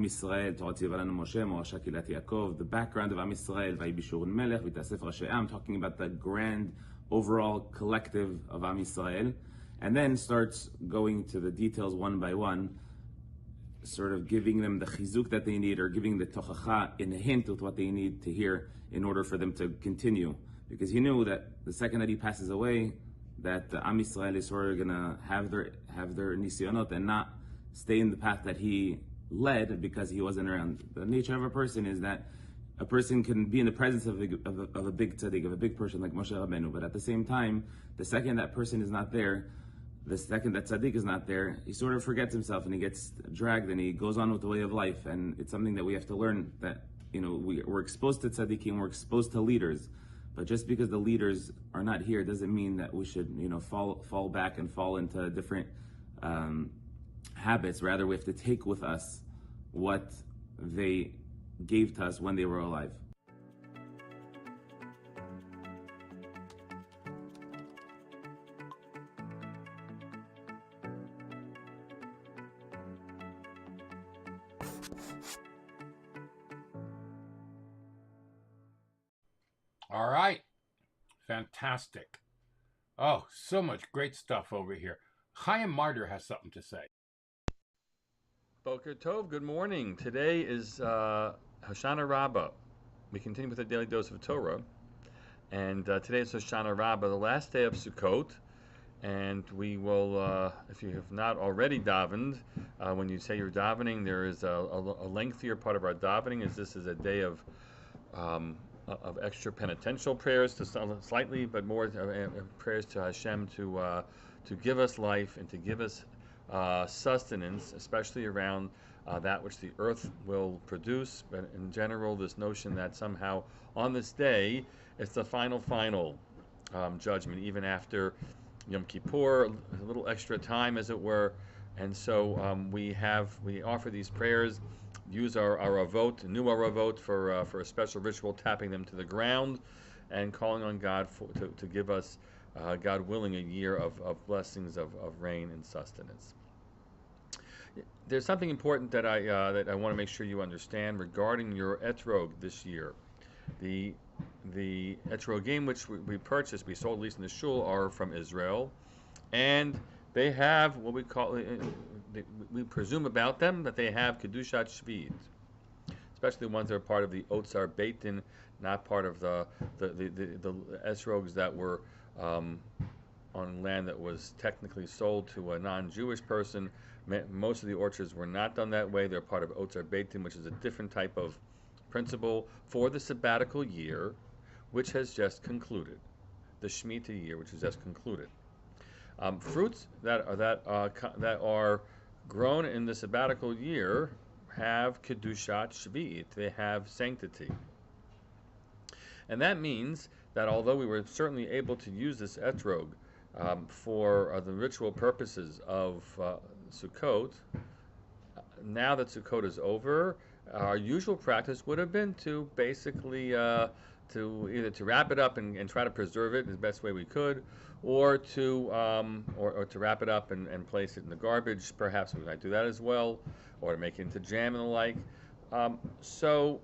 Yisrael, Torah Tzivah Lanu Moshe, Morasha Kilat Yaakov, the background of Am Yisrael, Vayibishurun Melech, V'tasef Rashi Am, talking about the grand overall collective of Am Yisrael, and then starts going to the details one by one, sort of giving them the chizuk that they need, or giving the tochacha in a hint of what they need to hear in order for them to continue. Because he knew that the second that he passes away, that Am Yisrael is sort of going to have their nisyonot and not stay in the path that he led because he wasn't around. The nature of a person is that a person can be in the presence of a big tzaddik, of a big person like Moshe Rabbeinu, but at the same time, the second that person is not there, the second that tzaddik is not there, he sort of forgets himself and he gets dragged and he goes on with the way of life. And it's something that we have to learn, that we're exposed to tzaddikim, we're exposed to leaders, but just because the leaders are not here doesn't mean that we should fall back and fall into different habits. Rather, we have to take with us what they gave to us when they were alive. All right. Fantastic. Oh, so much great stuff over here. Chaim Martyr has something to say. Boker Tov, good morning. Today is Hoshana Rabbah. We continue with the Daily Dose of Torah. And today is Hoshana Rabbah, the last day of Sukkot. And we will, if you have not already davened, when you say you're davening, there is a lengthier part of our davening, as this is a day of extra penitential prayers, to slightly, but more prayers to Hashem to give us life and to give us sustenance, especially around that which the earth will produce. But in general, this notion that somehow on this day, it's the final judgment, even after Yom Kippur, a little extra time, as it were. And so we offer these prayers, use our new avot for a special ritual, tapping them to the ground and calling on God to give us, God willing, a year of blessings of rain and sustenance. There's something important that I want to make sure you understand regarding your etrog this year. The etrogim which we purchased, we sold, at least in the shul, are from Israel, and they have what we call, we presume about them that they have kedushat shvi'it, especially the ones that are part of the Otzar Beitin, not part of the esrogs that were on land that was technically sold to a non-Jewish person. Most of the orchards were not done that way. They're part of Otzar Beitin, which is a different type of principle for the sabbatical year, which has just concluded, the Shemitah year, which has just concluded. Fruits that are grown in the sabbatical year have kedushat shvi'it. They have sanctity, and that means that although we were certainly able to use this etrog for the ritual purposes of Sukkot, now that Sukkot is over, our usual practice would have been to basically to either to wrap it up and try to preserve it in the best way we could, or to wrap it up and place it in the garbage. Perhaps we might do that as well, or to make it into jam and the like. So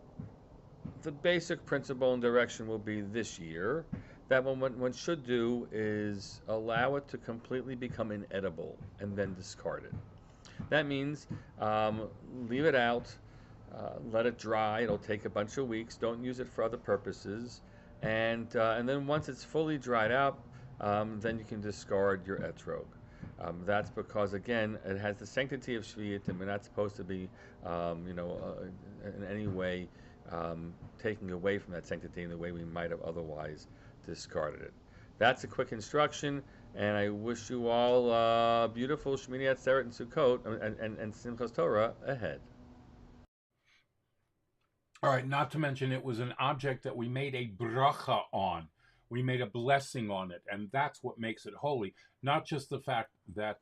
the basic principle and direction will be this year that what one should do is allow it to completely become inedible and then discard it. That means leave it out, let it dry. It'll take a bunch of weeks. Don't use it for other purposes, and then once it's fully dried out, then you can discard your etrog. That's because, again, it has the sanctity of Shvi'it, and we're not supposed to be, in any way taking away from that sanctity in the way we might have otherwise discarded it. That's a quick instruction, and I wish you all beautiful Shmini Atzeres and Sukkot and Simchas Torah ahead. All right, not to mention it was an object that we made a bracha on. We made a blessing on it, and that's what makes it holy. Not just the fact that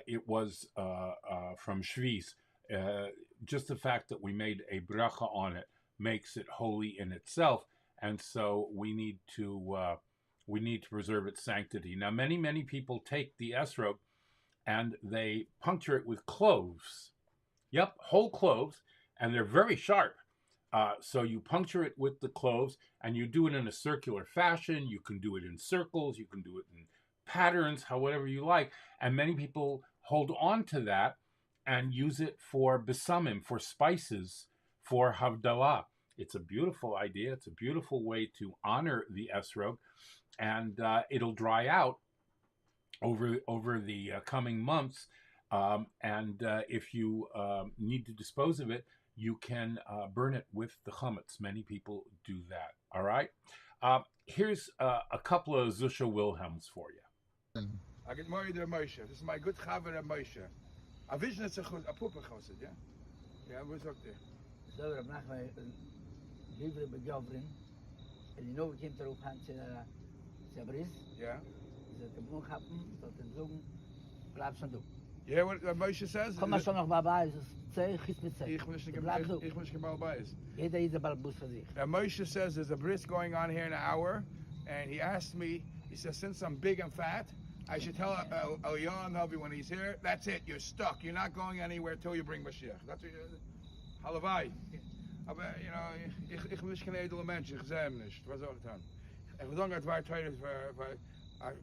it was from Shvis, just the fact that we made a bracha on it makes it holy in itself, and so we need to preserve its sanctity. Now, many people take the esrog and they puncture it with cloves. Yep, whole cloves, and they're very sharp. So you puncture it with the cloves, and you do it in a circular fashion. You can do it in circles. You can do it in patterns, however you like. And many people hold on to that and use it for besamim, for spices, for havdalah. It's a beautiful idea. It's a beautiful way to honor the esrog, and it'll dry out over the coming months. And if you need to dispose of it, you can burn it with the chametz. Many people do that. All right. Here's a couple of Zusha Wilhelms for you. I get married to Moshe. This is my good chaver Moshe. A vision is a puppe chosid, yeah? Yeah, what's up there? So Rab Nachman, Hebrew begavrin, and you know we came to Rupan to Sabris. Yeah. That the Bnuk happen, that the Zogen, bleibst du. You hear what Moshe says? Komm mal schon noch dabei, es ist Zeh, Chis mit Zeh. Ich muss nicht Balbais. Jeder ist der Balbus für sich. Now Moshe says there's a bris going on here in an hour, and he asked me, he says, since I'm big and fat, I should tell AliyahYom when he's here, that's it, you're stuck. You're not going anywhere till you bring Mashiach. That's what Halavai. Aber, you know, ich bin nicht kein edler Mensch, ich sehe ihn nicht. Was soll ich tun? Ich will sagen, zwei Teile für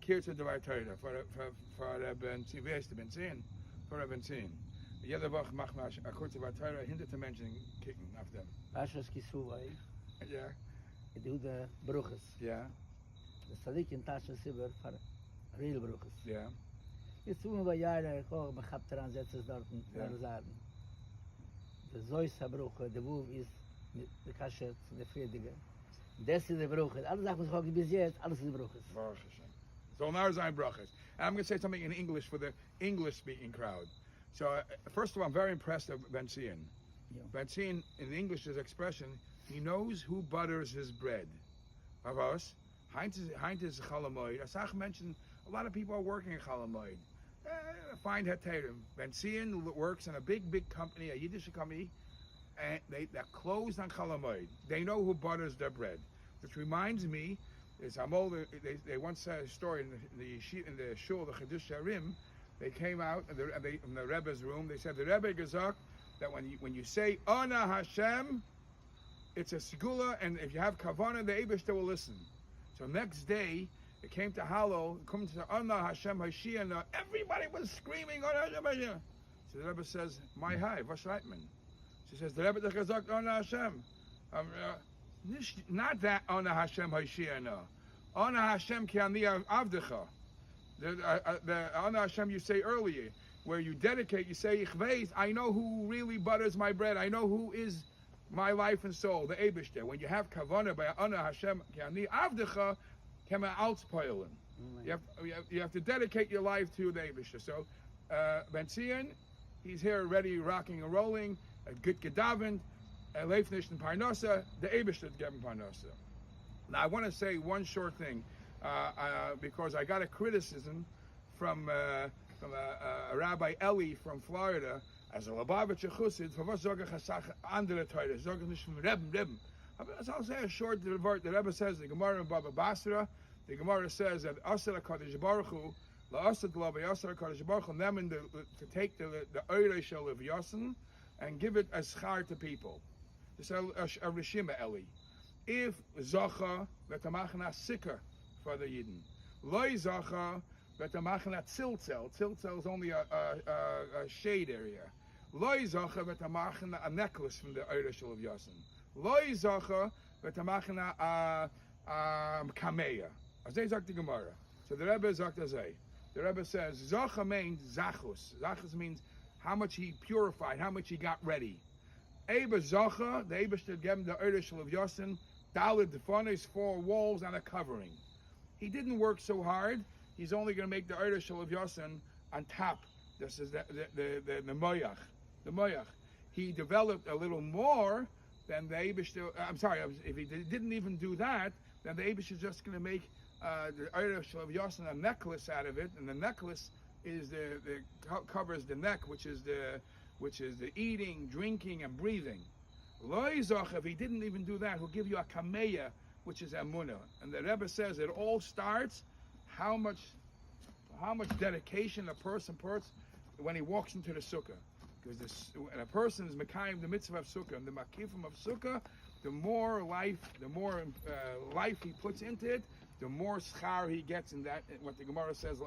Kirche zwei Teile, für Benzin, wie heißt der Benzin? Für Benzin. Jede Woche machen wir eine kurze Teile, hinderte Menschen kicken auf dem. Weißt du, was Kisu war? Ja. Ich tue die Bruches. Ja. Das Sadiq in Tasche Sibir für Real Bruches. Ja. Jetzt tun wir bei Jahren, ich auch, man hat daran setzen, dort in der Sagen. Der Zoysa Bruche, der Wurf ist mit der Kasche zu der Friedige. Das ist der Bruche. Alle Sachen, was ich bis jetzt, alles ist der Bruche. So now is brachas. And I'm going to say something in English for the English-speaking crowd. So, first of all, I'm very impressed with Ben Zion. Yeah. Ben Zion, in English's expression, he knows who butters his bread. Of us, Heinz is Chalamoid. As I mentioned, a lot of people are working in Chalamoid. Find Heterim. Ben Zion works in a big company, a Yiddish company, and they're closed on Chalamoid. They know who butters their bread. Which reminds me, is I'm older. They once said a story in the shul, the Chedush Sharim. They came out and from the Rebbe's room. They said the Rebbe gesagt that when you say Ana Hashem, it's a segula, and if you have kavanah, the Eibishter will listen. So next day, it came to Hallel, come to Ana Hashem Hashiana. Everybody was screaming Ana Hashem Hashiana. So the Rebbe says, "My hi, was Reitman." She says, "The Rebbe gesagt Ana Hashem." Not that Ana Hashem Hashiana. Ana Hashem ki ani avdecha. The Ana Hashem you say earlier, where you dedicate, you say, I know who really butters my bread. I know who is my life and soul, the Eibishter. When you have kavanah by Ana Hashem ki ani avdecha, kema altspoilen. You have to dedicate your life to the Eibishter. So Ben Zion, he's here ready, rocking and rolling, a good gedavend, leifnish and parnasa, the Eibishter to give him parnasa. Now I want to say one short thing, because I got a criticism from Rabbi Elli from Florida as a Lubavitcher Chassid for was Zoger Chasach andere Teure, Zoger nicht from Rebbe. I'll say a short word. The Rebbe says the Gemara in Baba Basra. The Gemara says that Asher HaKadosh Baruch Hu la'asad l'avei Asher HaKadosh Baruch Hu them to take the Eirei Shel of Yosin and give it as schar to people. This is a Rishima Elli. If Zacha v'tamachna Sikar for the Yidden, Loi Zacha v'tamachna Tziltzel. Tziltzel is only a shade area. Loi Zacha v'tamachna a necklace from the Eirei Shel of Yosin. Loi Zacha v'tamachna Kameya. As they sagt the Gemara. So the Rebbe sagt azay. The Rebbe says Zacha means Zachus. Zachus means how much he purified, how much he got ready. Eba Zacha, the Eibishter gave him the Eirei Shel of Yosin, Daled Defanes, 4 walls and a covering. He didn't work so hard. He's only going to make the Eirei Shel of Yosin on top. This is the Moyach. The Moyach. He developed a little more than the Eibishter. I'm sorry, if he didn't even do that, then the Eibishter is just going to make the Eirei Shel of Yosin a necklace out of it, and the necklace is covers the neck, which is the eating, drinking, and breathing. Loi Zoch, if he didn't even do that, he'll give you a kameya, which is emunah. And the Rebbe says it all starts how much dedication a person puts when he walks into the sukkah. Because when a person is mekayim the mitzvah of sukkah, and the makifim of sukkah, the more life he puts into it, the more schar he gets in that. What the Gemara says,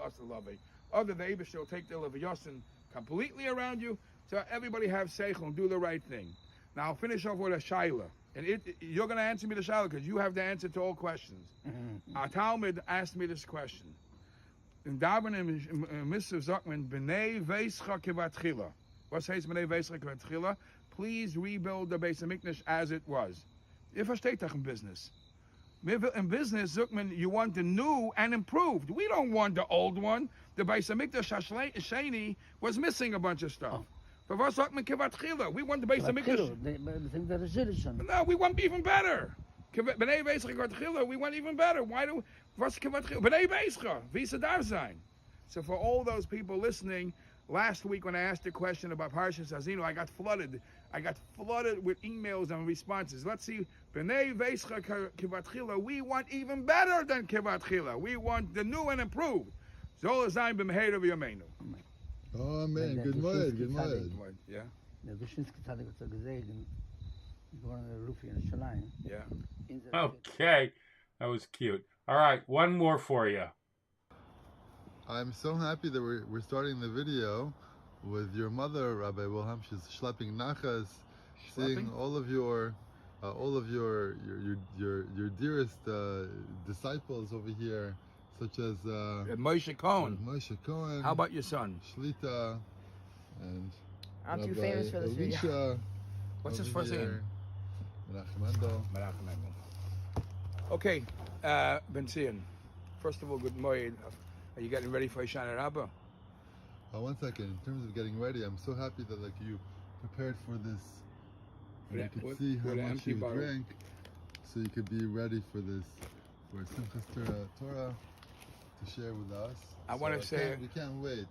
other the Eibishter will take the Leviyosin completely around you, so everybody have seichel and do the right thing. Now I'll finish off with a shaila, and you're going to answer me the shaila because you have the answer to all questions. Our Talmud asked me this question. In Daven and Mr. Zokman, B'nei Veischa Kivatchila. What says B'nei Veischa Kivatchila? please rebuild the Beis HaMikdash as it was. Ihr versteht doch in business. In business, Zuckman, you want the new and improved. We don't want the old one. The Beis HaMikdash Sheini was missing a bunch of stuff. But was sagt man Kivat Chila? We want the Beis HaMikdash. No, we want even better. B'nei Beischa Kivat Chila, we want even better. Why do was Kivat Chila? B'nei Beischa, wie soll das sein? So for all those people listening, last week when I asked a question about Parshas Hazinu, I got flooded. With emails and responses. Let's see. B'nei Beischa Kivat Chila, we want even better than Kivat Chila. We want the new and improved. Zol Zayin b'meher of Yameinu. Oh man, good morning. Yeah. Der Dushinsky Tzadik hat gesagt, going to the roof in Shalayim. Yeah. Okay, that was cute. All right, one more for you. I'm so happy that we're starting the video with your mother, Rabbi Wilhelm. She's schlepping nachas, seeing all of your dearest disciples over here, such as Moshe Cohen. How about your son? Shlita and I'm Rabbi too famous for this Elisha video. What's his first name? Menachem Mendel. Okay, Ben Zion. First of all, good morning. Are you getting ready for Hoshana Rabbah? 1 second. In terms of getting ready, I'm so happy that you prepared for this. And you could see how much you drank, so you could be ready for this, for Simchas Torah to share with us. I want to say we can't wait.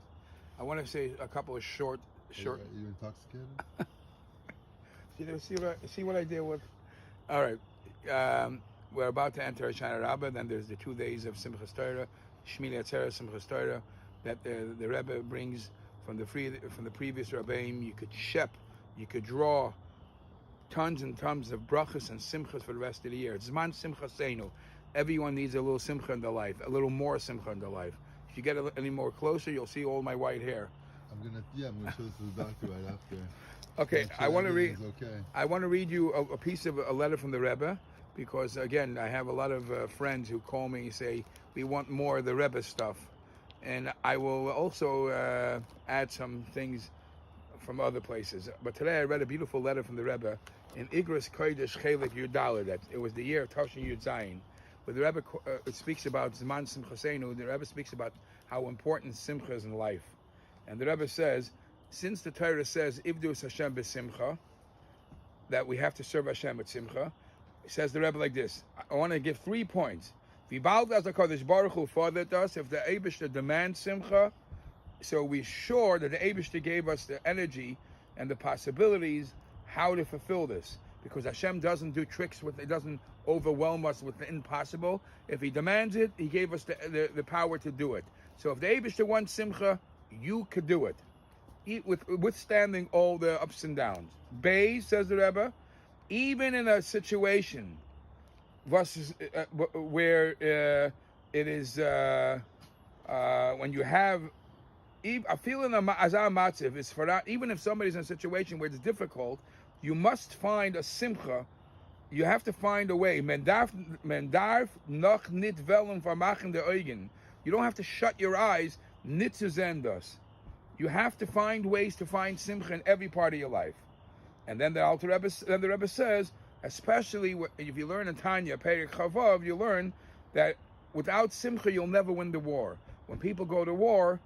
I want to say a couple of short. Are you intoxicated? See what I deal with. All right, we're about to enter Hoshana Rabbah. Then there's the 2 days of Simchas Torah, Shmini Atzeres, Simchas Torah, that the Rebbe brings from the previous Rabbeim. You could shep, you could draw tons and tons of brachas and simchas for the rest of the year. It's Zman Simchaseinu. Everyone needs a little simcha in their life, a little more simcha in their life. If you get any more closer, you'll see all my white hair. I'm gonna show this to the doctor right after. Okay, I want to read. Okay. I want to read you a piece of a letter from the Rebbe, because again, I have a lot of friends who call me and say we want more of the Rebbe stuff, and I will also add some things from other places. But today I read a beautiful letter from the Rebbe in Igros Kodesh Chelik Yud Daled. It was the year of Toshin Yud Zayin, where the Rebbe speaks about Zman Simchaseinu. The Rebbe speaks about how important simcha is in life, and the Rebbe says, since the Torah says Ivdus Hashem b'simcha, that we have to serve Hashem with simcha, says the Rebbe like this. I want to give 3 points. V'bald as HaKadosh Baruch Hu fathered us, if the Eibishter demands simcha, so we're sure that the Eibishter gave us the energy and the possibilities how to fulfill this. Because Hashem doesn't do tricks with it, doesn't overwhelm us with the impossible. If He demands it, He gave us the power to do it. So if the Eibishter wants simcha, you could do it, withstanding all the ups and downs. Bay, says the Rebbe, even in a situation where it is when you have a feeling of azar matziv is for that. Even if somebody's in a situation where it's difficult, you must find a simcha. You have to find a way. Men darf noch nit velen vermachen de Augen. You don't have to shut your eyes. Nit zu sehen das. You have to find ways to find simcha in every part of your life. And then the Rebbe says, especially if you learn in Tanya, Perek Chavav, you learn that without simcha, you'll never win the war. When people go to war,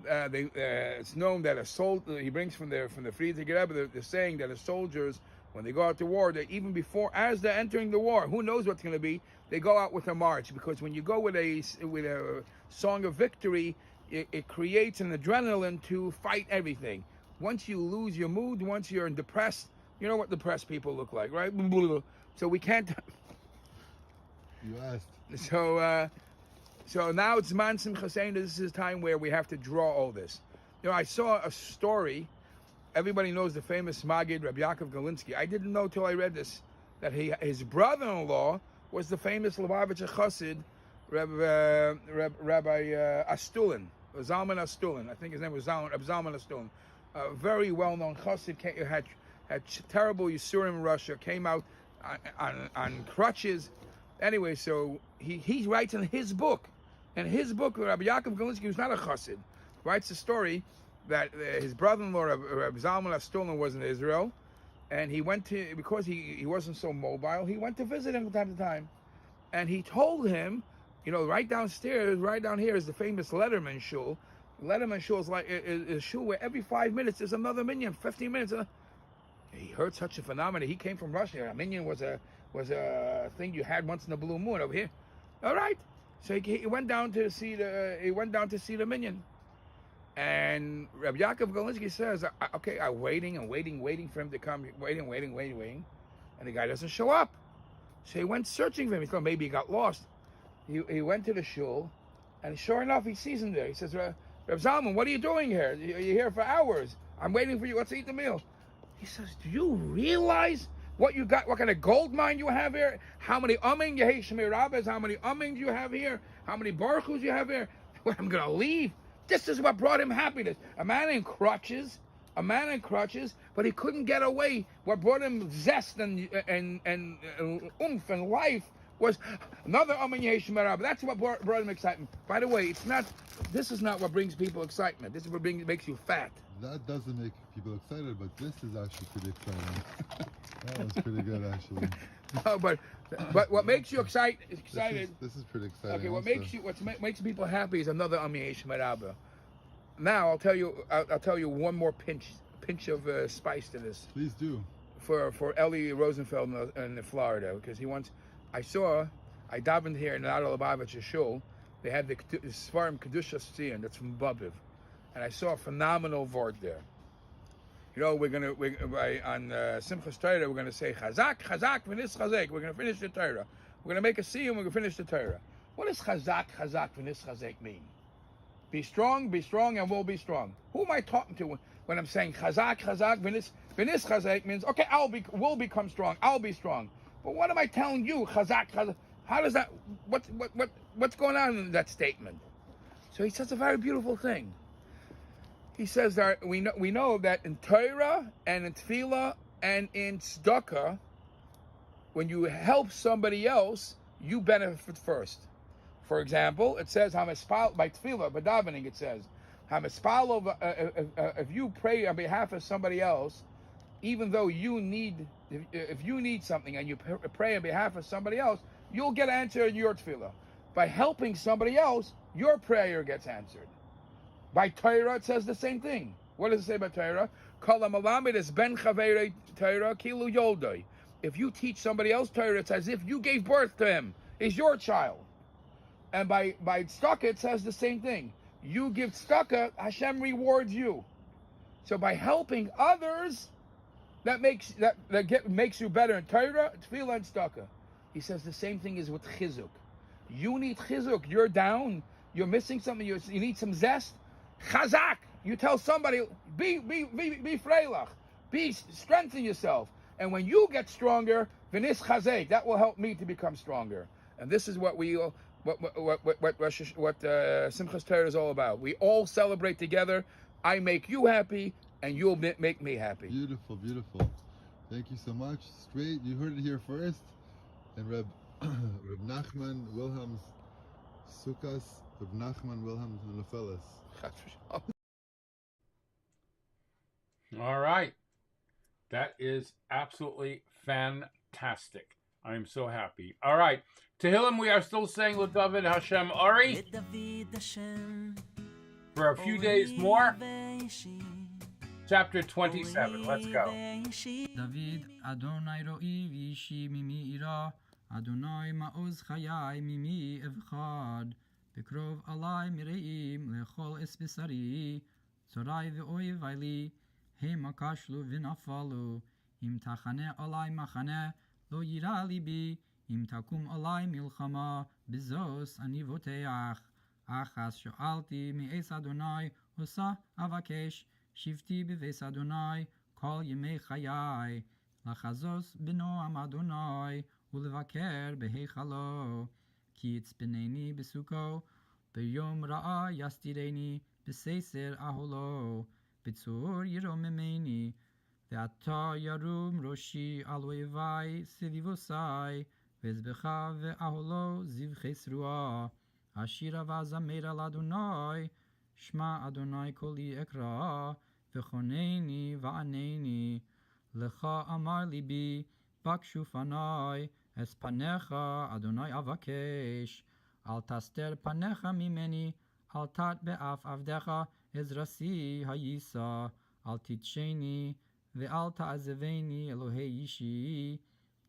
it's known that a soldier, he brings from the Friedrich Rebbe, the saying that the soldiers, when they go out to war, they even before, as they're entering the war, who knows what's going to be, they go out with a march. Because when you go with a song of victory, it creates an adrenaline to fight everything. Once you lose your mood, once you're depressed, you know what depressed people look like, right? So we can't. You asked. So now it's Man Simchaseinu. This is a time where we have to draw all this. You know, I saw a story. Everybody knows the famous Maggid, Rabbi Yaakov Galinsky. I didn't know till I read this that his brother-in-law was the famous Lubavitcher Chassid, Rabbi Astulin, Zalman Astulin. I think his name was Zalman Astulin. A very well-known Chassid, had terrible Yisurim in Russia, came out on crutches. Anyway, so he writes in his book, Rabbi Yaakov Galinsky, who's not a Chassid, writes a story that his brother-in-law, Rabbi Zalman Astulin, was in Israel, and he went to, because he wasn't so mobile, he went to visit him from time to time. And he told him, right downstairs, right down here is the famous Letterman shul. Letterman shul is like a shul where every 5 minutes there's another minyan, 15 minutes. He heard such a phenomenon. He came from Russia. A minyan was a thing you had once in a blue moon over here. All right. So he went down to see the minyan. And Rabbi Yaakov Galinsky says, okay, I'm waiting for him to come, waiting. And the guy doesn't show up. So he went searching for him. He thought maybe he got lost. He went to the shul, and sure enough, he sees him there. He says, Reb Zalman, what are you doing here? You're here for hours. I'm waiting for you. Let's eat the meal. He says, do you realize what you got, what kind of gold mine you have here? How many umming you hate Shmei Rabbis? How many ummings you have here? How many baruchus you have here? Well, I'm going to leave. This is what brought him happiness. A man in crutches, but he couldn't get away. What brought him zest and oomph and life was another Shmei. That's what brought him excitement. By the way, this is not what brings people excitement. This is what makes you fat. That doesn't make people excited, but this is actually pretty exciting. That was pretty good, actually. No, but what makes you excited? This is pretty exciting. Okay, what also. makes people happy is another Shmei. Now I'll tell you one more pinch of spice to this. Please do. For Elli Rosenfeld in Florida, because I davened here in Adol Lubavitcher shul. They had the Svarim Kedusha Tzion, that's from Babiv, and I saw a phenomenal vort there. We're on Simchas Torah, we're gonna say Chazak, v'nis Chazek. We're gonna finish the Torah. We're gonna make a siyum, we're gonna finish the Torah. What does Chazak, v'nis Chazek mean? Be strong, and we'll be strong. Who am I talking to when I'm saying Chazak, v'nis Chazek means, okay, we'll become strong, I'll be strong. But what am I telling you, Chazak? How does that, what's going on in that statement? So he says a very beautiful thing. He says that we know that in Torah and in Tefillah and in Tzedakah, when you help somebody else, you benefit first. For example, it says Hamispal by Tefillah, by davening. It says Hamispal. If you pray on behalf of somebody else, even though if you need something and you pray on behalf of somebody else, you'll get answered in your Tefillah. By helping somebody else, your prayer gets answered. By Torah, it says the same thing. What does it say by Torah? Kol ha'malamed es ben chaverei Torah kilu yoldoi. If you teach somebody else Torah, it's as if you gave birth to him. He's your child. And by tzedakah, it says the same thing. You give tzedakah, Hashem rewards you. So by helping others, that makes you better in Torah, Tefillah, and tzedakah. He says the same thing is with chizuk. You need chizuk. You're down. You're missing something. You need some zest. Chazak. You tell somebody, be freilach. Strengthen yourself. And when you get stronger, v'nis chazek, that will help me to become stronger. And this is what Simchas Torah is all about. We all celebrate together. I make you happy, and you'll make me happy. Beautiful, beautiful. Thank you so much. Straight, you heard it here first. And Reb Nachman Wilhelm's Sukkos, Reb Nachman Wilhelm's Nefeles. All right. That is absolutely fantastic. I'm so happy. All right. Tehillim, we are still saying L'David Hashem Ari for a few days more. Chapter 27. Let's go. David Adonai ro'i v'ishi mimi ira Adonai ma'oz chayai mimi evchad Bekrov alai mireim lechol espesari Zorai v'oiv ali Hema kashlu v'nafalu Im tachane alai machane lo yira libi Im takum alai milchama Bizos ani voteach Achas sho'alti mi'es Adonai Osa avakesh Shivti b'veis Adonai Kol yemei chayai Lachazos b'noam Adonai Ulevaker b'heichalo Ki itzpeneni b'suko B'yom ra'a yastireni B'seiser aholo B'tzur yiromemeni Ve'ata yarum roshi al oevai Sevivosai Ve'ezbecha ve'aholo ziv chesrua Ashira v'azamer al Adonai Shma Adonai koli ekra V'choneni va'aneni Lecha amar libi, bakshu fanai, es panecha, Adonai avakesh. Al taster panecha mimeni, al tat be'af avdecha, ezrasi hayisa, al titsheni, ve'al ta'azeveni Elohei yishi,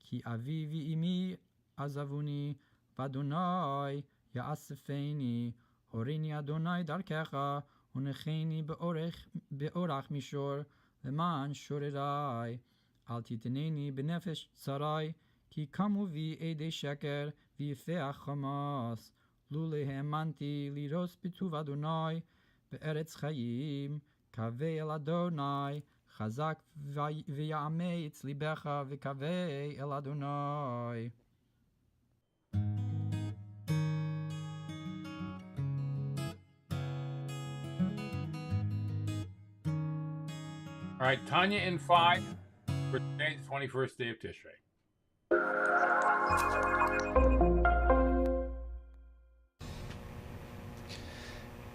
ki avi v'imi azavuni, v'Adonai ya'asefeni, horini Adonai darkecha, unecheni be'orach mishor, leman shorerai, al titeneni benefesh tsarai, ki kamu vi ede sheker, v'yifeach chamas, lule hemanti liros bituv Adonai, be'eretz chayim, kaveh el Adonai, chazak v'yameitz libecha, v'kaveh el Adonai. All right, Tanya in 5 for today, the 21st day of Tishrei.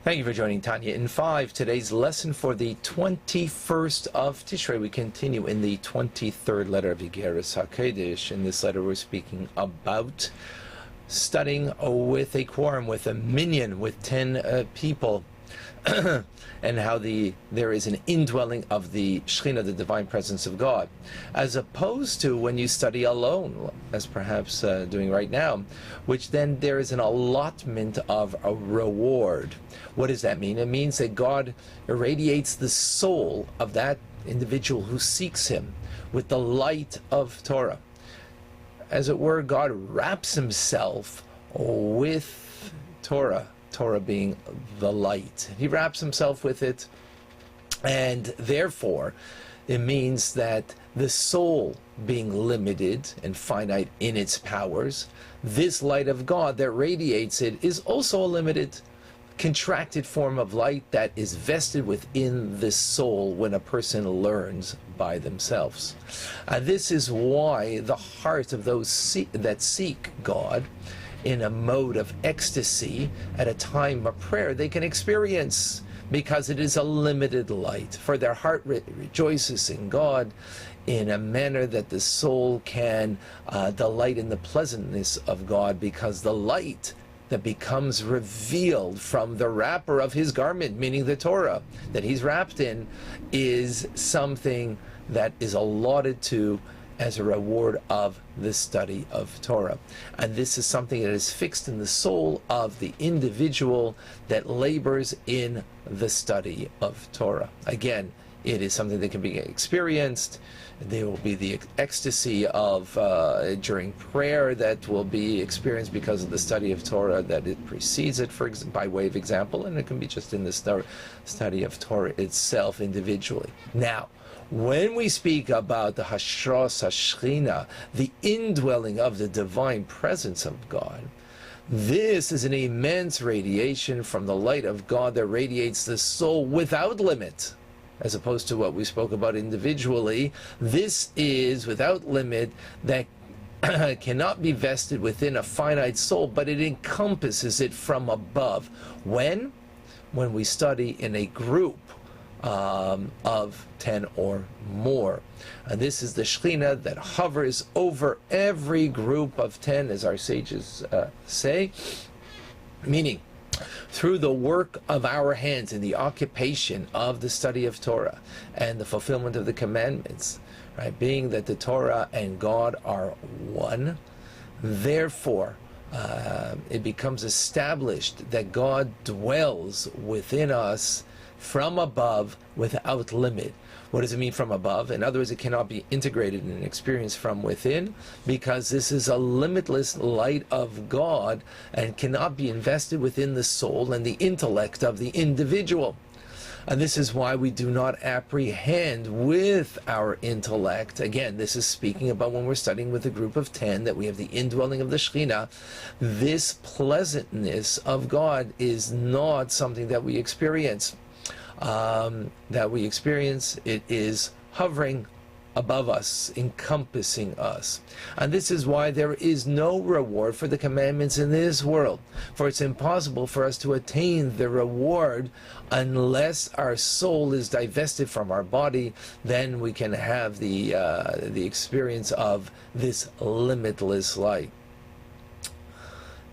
Thank you for joining Tanya in 5. Today's lesson for the 21st of Tishrei. We continue in the 23rd letter of Igeres HaKodesh. In this letter, we're speaking about studying with a quorum, with a minyan, with 10 people. And how there is an indwelling of the Shekhinah, the divine presence of God, as opposed to when you study alone, as perhaps doing right now, which then there is an allotment of a reward. What does that mean? It means that God irradiates the soul of that individual who seeks Him with the light of Torah. As it were, God wraps Himself with Torah. Torah being the light. He wraps himself with it, and therefore it means that the soul being limited and finite in its powers, this light of God that radiates it is also a limited, contracted form of light that is vested within the soul when a person learns by themselves. This is why the heart of those that seek God in a mode of ecstasy at a time of prayer they can experience, because it is a limited light. For their heart rejoices in God in a manner that the soul can delight in the pleasantness of God, because the light that becomes revealed from the wrapper of his garment, meaning the Torah that he's wrapped in, is something that is allotted to as a reward of the study of Torah. And this is something that is fixed in the soul of the individual that labors in the study of Torah. Again, it is something that can be experienced. There will be the ecstasy of during prayer that will be experienced because of the study of Torah that it precedes it, by way of example, and it can be just in the study of Torah itself individually. Now, when we speak about the Hashras HaShechina, the indwelling of the divine presence of God, this is an immense radiation from the light of God that radiates the soul without limit, as opposed to what we spoke about individually. This is without limit that cannot be vested within a finite soul, but it encompasses it from above. When we study in a group of 10 or more. And this is the Shekhinah that hovers over every group of 10, as our sages say, meaning through the work of our hands in the occupation of the study of Torah and the fulfillment of the commandments, right? Being that the Torah and God are one, therefore it becomes established that God dwells within us from above without limit. What does it mean from above? In other words, it cannot be integrated in an experience from within, because this is a limitless light of God and cannot be invested within the soul and the intellect of the individual. And this is why we do not apprehend with our intellect. Again, this is speaking about when we're studying with a group of 10, that we have the indwelling of the Shekhinah. This pleasantness of God is not something that we experience. It is hovering above us, encompassing us. And this is why there is no reward for the commandments in this world. For it's impossible for us to attain the reward unless our soul is divested from our body. Then we can have the experience of this limitless light.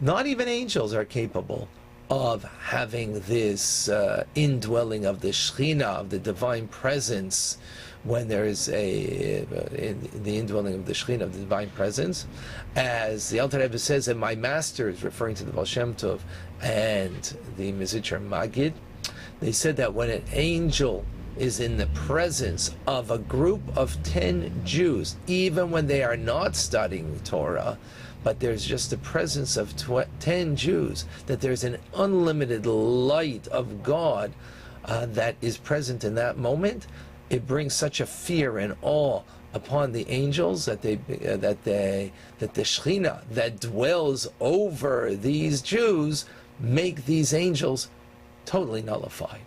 Not even angels are capable of having this indwelling of the Shekhinah, of the divine presence, when there is the indwelling of the Shekhinah, of the divine presence. As the Alter Rebbe says, and my masters, referring to the Baal Shem Tov and the Mizitcher Magid, they said that when an angel is in the presence of a group of 10 Jews, even when they are not studying Torah, but there's just the presence of 10 Jews, that there's an unlimited light of God that is present in that moment. It brings such a fear and awe upon the angels that the Shekhinah that dwells over these Jews make these angels totally nullified.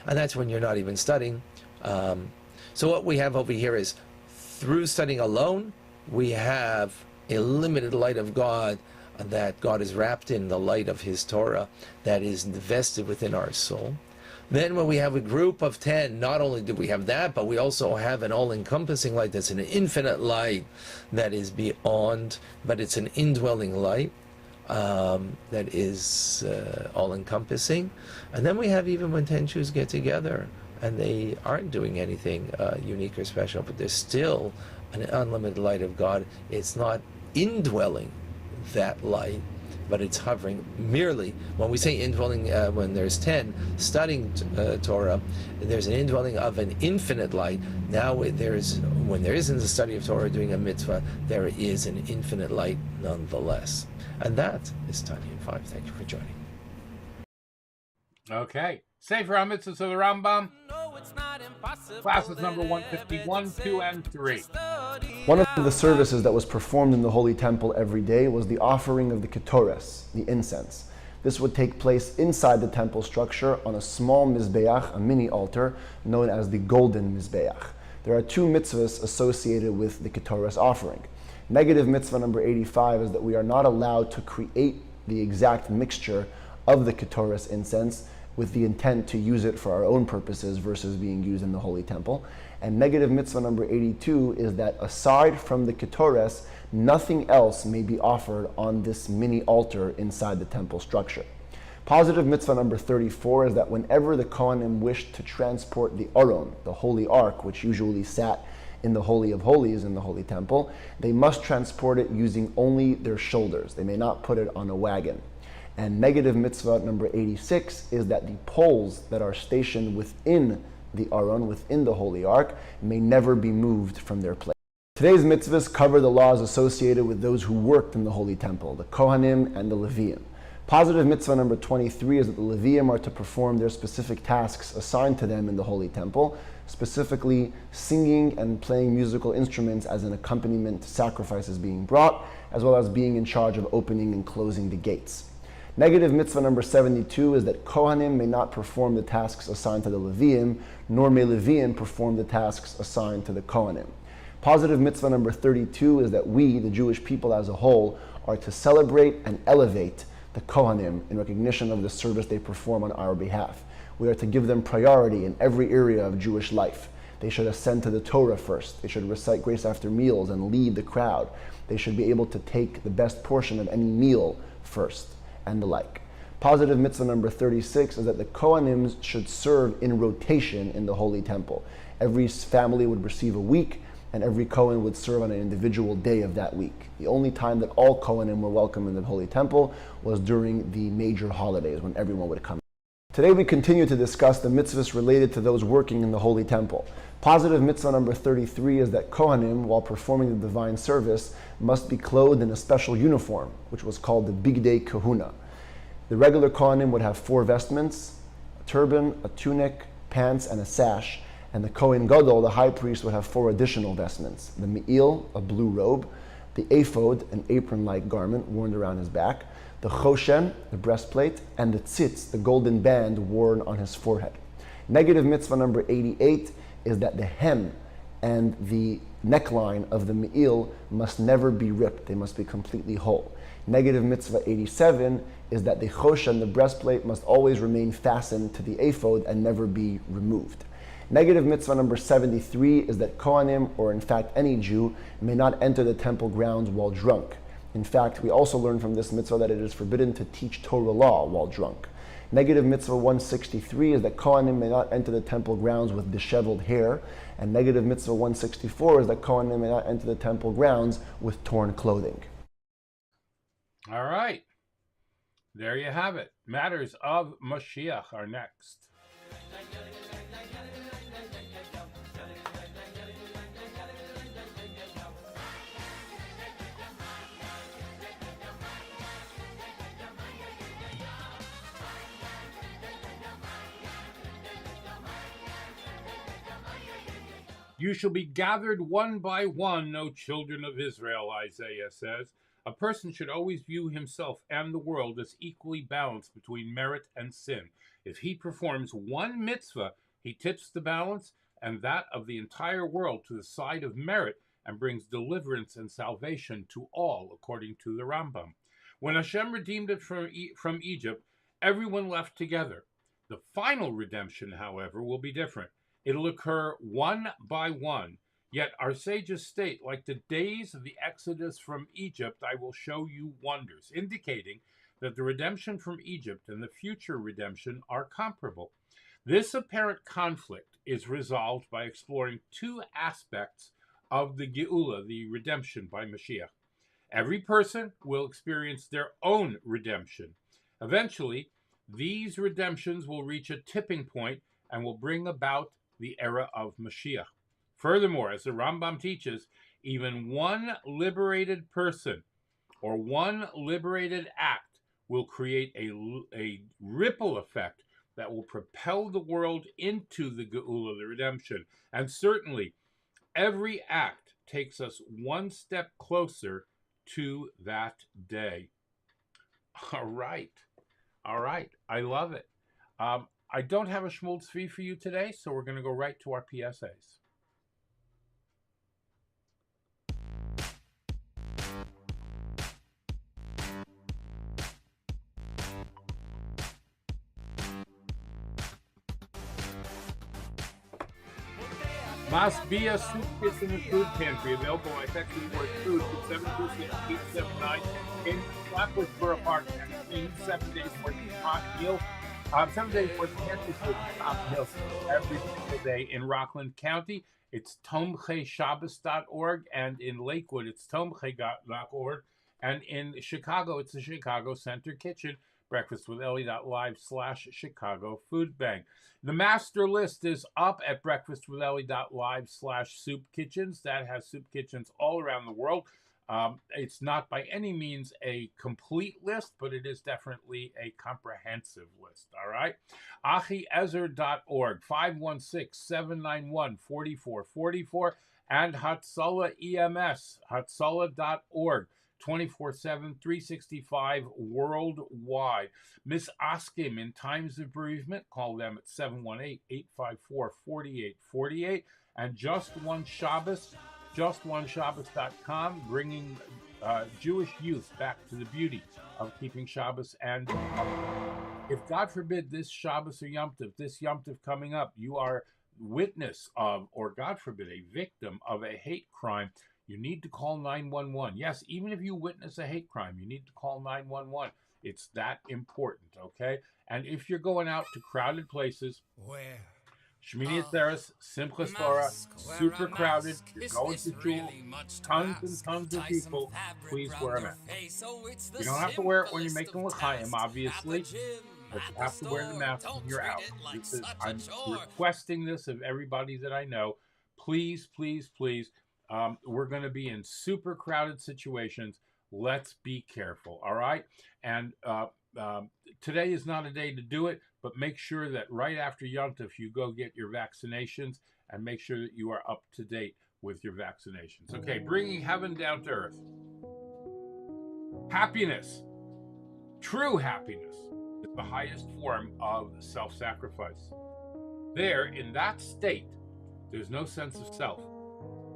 And that's when you're not even studying. So what we have over here is, through studying alone, we have a limited light of God, that God is wrapped in the light of His Torah that is invested within our soul. Then when we have a group of 10, not only do we have that, but we also have an all-encompassing light that's an infinite light that is beyond, but it's an indwelling light that is all-encompassing. And then we have, even when 10 Jews get together and they aren't doing anything unique or special, but there's still an unlimited light of God. It's not indwelling that light, but it's hovering merely. When we say indwelling, when there's 10 studying Torah, there's an indwelling of an infinite light. Now when there isn't the study of Torah doing a mitzvah, there is an infinite light nonetheless. And that is Tanya in 5. Thank you for joining. Okay. Sefer HaMitzvahs of the Rambam. Classes number 151, 2, and 3. One of the services that was performed in the Holy Temple every day was the offering of the ketores, the incense. This would take place inside the temple structure on a small mizbeach, a mini altar, known as the golden mizbeach. There are 2 mitzvahs associated with the ketores offering. Negative mitzvah number 85 is that we are not allowed to create the exact mixture of the ketores incense with the intent to use it for our own purposes versus being used in the Holy Temple. And negative mitzvah number 82 is that aside from the ketores, nothing else may be offered on this mini altar inside the temple structure. Positive mitzvah number 34 is that whenever the Kohanim wished to transport the Aron, the Holy Ark, which usually sat in the Holy of Holies in the Holy Temple, they must transport it using only their shoulders. They may not put it on a wagon. And negative mitzvah number 86 is that the poles that are stationed within the Aron, within the Holy Ark, may never be moved from their place. Today's mitzvahs cover the laws associated with those who worked in the Holy Temple, the Kohanim and the Leviim. Positive mitzvah number 23 is that the Leviim are to perform their specific tasks assigned to them in the Holy Temple, specifically singing and playing musical instruments as an accompaniment to sacrifices being brought, as well as being in charge of opening and closing the gates. Negative mitzvah number 72 is that Kohanim may not perform the tasks assigned to the Leviim, nor may Leviim perform the tasks assigned to the Kohanim. Positive mitzvah number 32 is that we, the Jewish people as a whole, are to celebrate and elevate the Kohanim in recognition of the service they perform on our behalf. We are to give them priority in every area of Jewish life. They should ascend to the Torah first. They should recite grace after meals and lead the crowd. They should be able to take the best portion of any meal first, and the like. Positive mitzvah number 36 is that the Kohanim should serve in rotation in the Holy Temple. Every family would receive a week, and every Kohen would serve on an individual day of that week. The only time that all Kohanim were welcome in the Holy Temple was during the major holidays, when everyone would come. Today we continue to discuss the mitzvahs related to those working in the Holy Temple. Positive mitzvah number 33 is that Kohanim, while performing the divine service, must be clothed in a special uniform, which was called the Bigdei Kahuna. The regular Kohanim would have 4 vestments: a turban, a tunic, pants, and a sash. And the Kohen Gadol, the high priest, would have 4 additional vestments: the Me'il, a blue robe; the ephod, an apron-like garment worn around his back; the Choshen, the breastplate; and the tzitz, the golden band worn on his forehead. Negative mitzvah number 88 is that the hem and the neckline of the me'il must never be ripped. They must be completely whole. Negative mitzvah 87 is that the chosha and the breastplate must always remain fastened to the ephod and never be removed. Negative mitzvah number 73 is that Kohanim, or in fact any Jew, may not enter the temple grounds while drunk. In fact, we also learn from this mitzvah that it is forbidden to teach Torah law while drunk. Negative mitzvah 163 is that Kohanim may not enter the temple grounds with disheveled hair. And negative mitzvah 164 is that Kohanim may not enter the temple grounds with torn clothing. All right. There you have it. Matters of Mashiach are next. You shall be gathered one by one, O children of Israel, Isaiah says. A person should always view himself and the world as equally balanced between merit and sin. If he performs one mitzvah, he tips the balance and that of the entire world to the side of merit and brings deliverance and salvation to all, according to the Rambam. When Hashem redeemed it from Egypt, everyone left together. The final redemption, however, will be different. It'll occur one by one. Yet our sages state, like the days of the Exodus from Egypt, I will show you wonders, indicating that the redemption from Egypt and the future redemption are comparable. This apparent conflict is resolved by exploring two aspects of the Geula, the redemption by Mashiach. Every person will experience their own redemption. Eventually, these redemptions will reach a tipping point and will bring about the era of Mashiach. Furthermore, as the Rambam teaches, even one liberated person or one liberated act will create a ripple effect that will propel the world into the Geula, the redemption. And certainly, every act takes us one step closer to that day. All right. I love it. I don't have a Shmul Tzvi for you today, so we're going to go right to our PSAs. Must be a soup kits in the food pantry available by texting the word food to 726-879 in Flatbush Borough Park and 7 days worth of hot meal. 7 days worth of pantry food and hot meals every single day in Rockland County. It's tomcheishabbos.org, and in Lakewood it's tomche.org, and in Chicago it's the Chicago Center Kitchen. breakfastwithelli.live/Chicago Food Bank. The master list is up at breakfastwithelli.live/soup kitchens. That has soup kitchens all around the world. It's not by any means a complete list, but it is definitely a comprehensive list, all right? achiezer.org, 516-791-4444, and Hatzalah EMS, hatzalah.org. 24/7, 365 worldwide. Miss Askim in times of bereavement, call them at 718-854-4848. And Just One Shabbos, justoneshabbos.com, bringing Jewish youth back to the beauty of keeping Shabbos. And if God forbid this Shabbos or Yom Tov, this Yom Tov coming up, you are witness of, or God forbid, a victim of a hate crime, you need to call 911. Yes, even if you witness a hate crime, you need to call 911. It's that important, okay? And if you're going out to crowded places, Shmini Atzeres, Simchas Torah, super crowded, you're going to shul, tons and tons of people, please wear a mask. You don't have to wear it when you're making l'chaim, obviously, but you have to wear the mask when you're out. I'm requesting this of everybody that I know. Please, please, please. We're going to be in super crowded situations. Let's be careful, all right? And today is not a day to do it, but make sure that right after Yom Tov, you go get your vaccinations and make sure that you are up to date with your vaccinations. Okay, bringing heaven down to earth. Happiness, true happiness, is the highest form of self-sacrifice. There, in that state, there's no sense of self.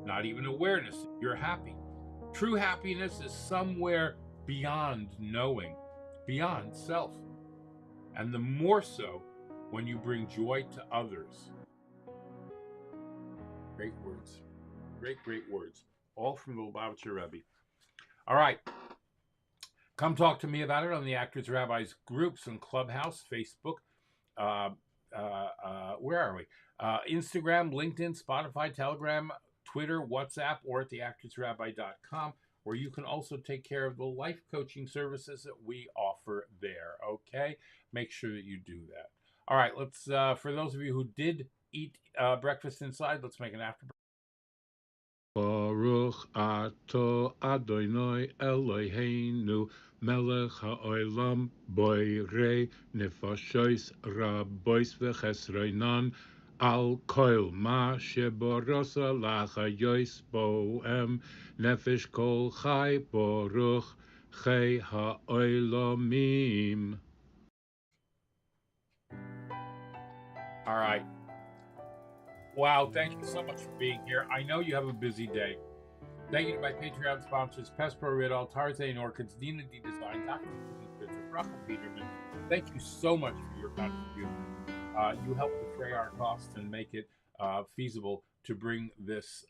not even awareness that you're happy. True happiness is somewhere beyond knowing, beyond self. And the more so when you bring joy to others. Great words. Great, great words. All from the Lubavitcher Rebbe. All right. Come talk to me about it on the Actors Rabbis groups on Clubhouse, Facebook. Where are we? Instagram, LinkedIn, Spotify, Telegram, Twitter, WhatsApp, or at theactorsrabbi.com, where you can also take care of the life coaching services that we offer there. Okay? Make sure that you do that. All right, let's, for those of you who did eat breakfast inside, let's make an after. Baruch ato Adonai Eloheinu melech ha'olam boirei nefashos rabois v'chesronan al kol ma sheborasa lachayos bohem nefesh kol chai baruch chai ha'olamim. All right. Wow, thank you so much for being here. I know you have a busy day. Thank you to my Patreon sponsors, Pespro Riddle, Tarzan Orchids, Dina D Design, Dr. Spitzer, Bracha Biederman. Thank you so much for your contribution. You help defray our costs and make it feasible to bring this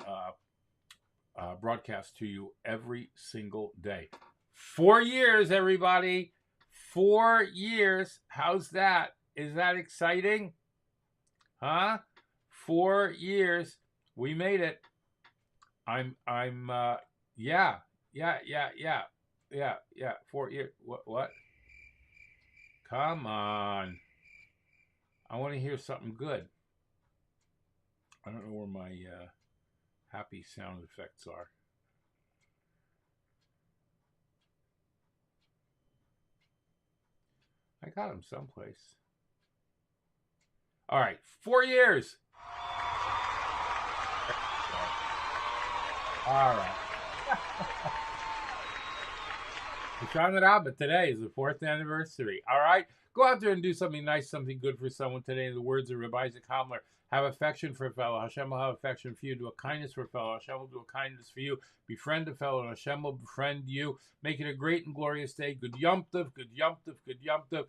broadcast to you every single day. 4 years, everybody. 4 years. How's that? Is that exciting? Huh? 4 years, we made it. Yeah. 4 years. What? Come on. I want to hear something good. I don't know where my happy sound effects are. I got them someplace. All right, 4 years. All right. But today is the 4th anniversary. All right. Go out there and do something nice, something good for someone today. In the words of Rabbi Isaac Hamler, have affection for a fellow. Hashem will have affection for you. Do a kindness for a fellow. Hashem will do a kindness for you. Befriend a fellow, and Hashem will befriend you. Make it a great and glorious day. Good Yom Tov, good Yom Tov, good Yom Tov.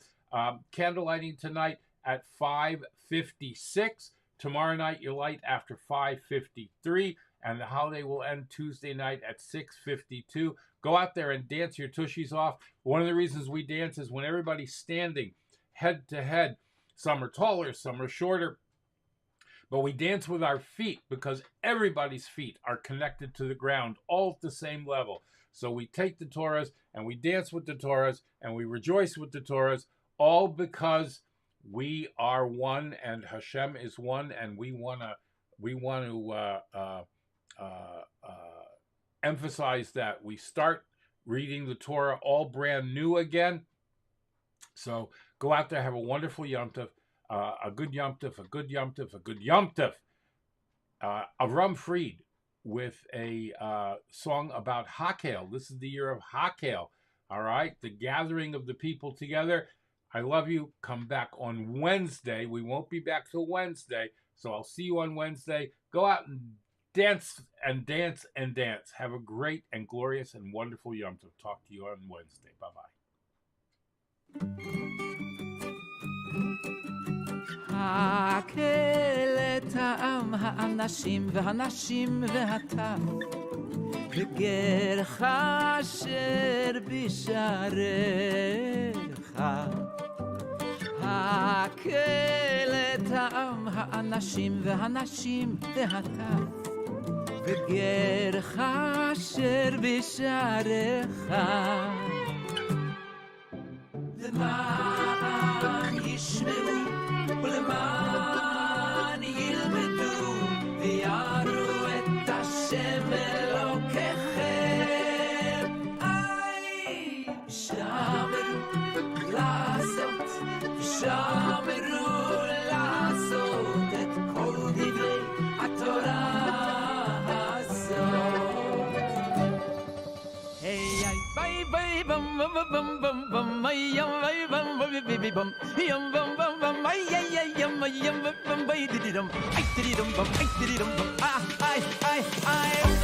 Candle lighting tonight at 5:56. Tomorrow night, you light after 5:53. And the holiday will end Tuesday night at 6:52. Go out there and dance your tushies off. One of the reasons we dance is when everybody's standing head to head. Some are taller, some are shorter. But we dance with our feet because everybody's feet are connected to the ground, all at the same level. So we take the Torahs and we dance with the Torahs and we rejoice with the Torahs, all because we are one and Hashem is one, and we want to emphasize that. We start reading the Torah all brand new again. So go out there, have a wonderful Yom Tov, a good Yom Tov, a good Yom Tov, a good Yom Tov. Avram Fried with a song about Hakel. This is the year of Hakel. All right, the gathering of the people together. I love you. Come back on Wednesday. We won't be back till Wednesday, so I'll see you on Wednesday. Go out and dance and dance and dance. Have a great and glorious and wonderful Yom Tov. Talk to you on Wednesday. Bye-bye. הקל את העם, האנשים והנשים והטף, וגרך אשר בשעריך. הקל את העם, האנשים והנשים והטף, וגרך אשר בשעריך. למען ישמעו ולמען ילמדו ויראו את השם אלוקיכם. שמרו לעשות, שמרו לעשות את כל דברי התורה הזאת. היי ביי ביי בם בם בם בם בם יום ביי בם ביי בם יום בם בם בם יום יום בם ביי דידום איי דידום בם איי דידום בם I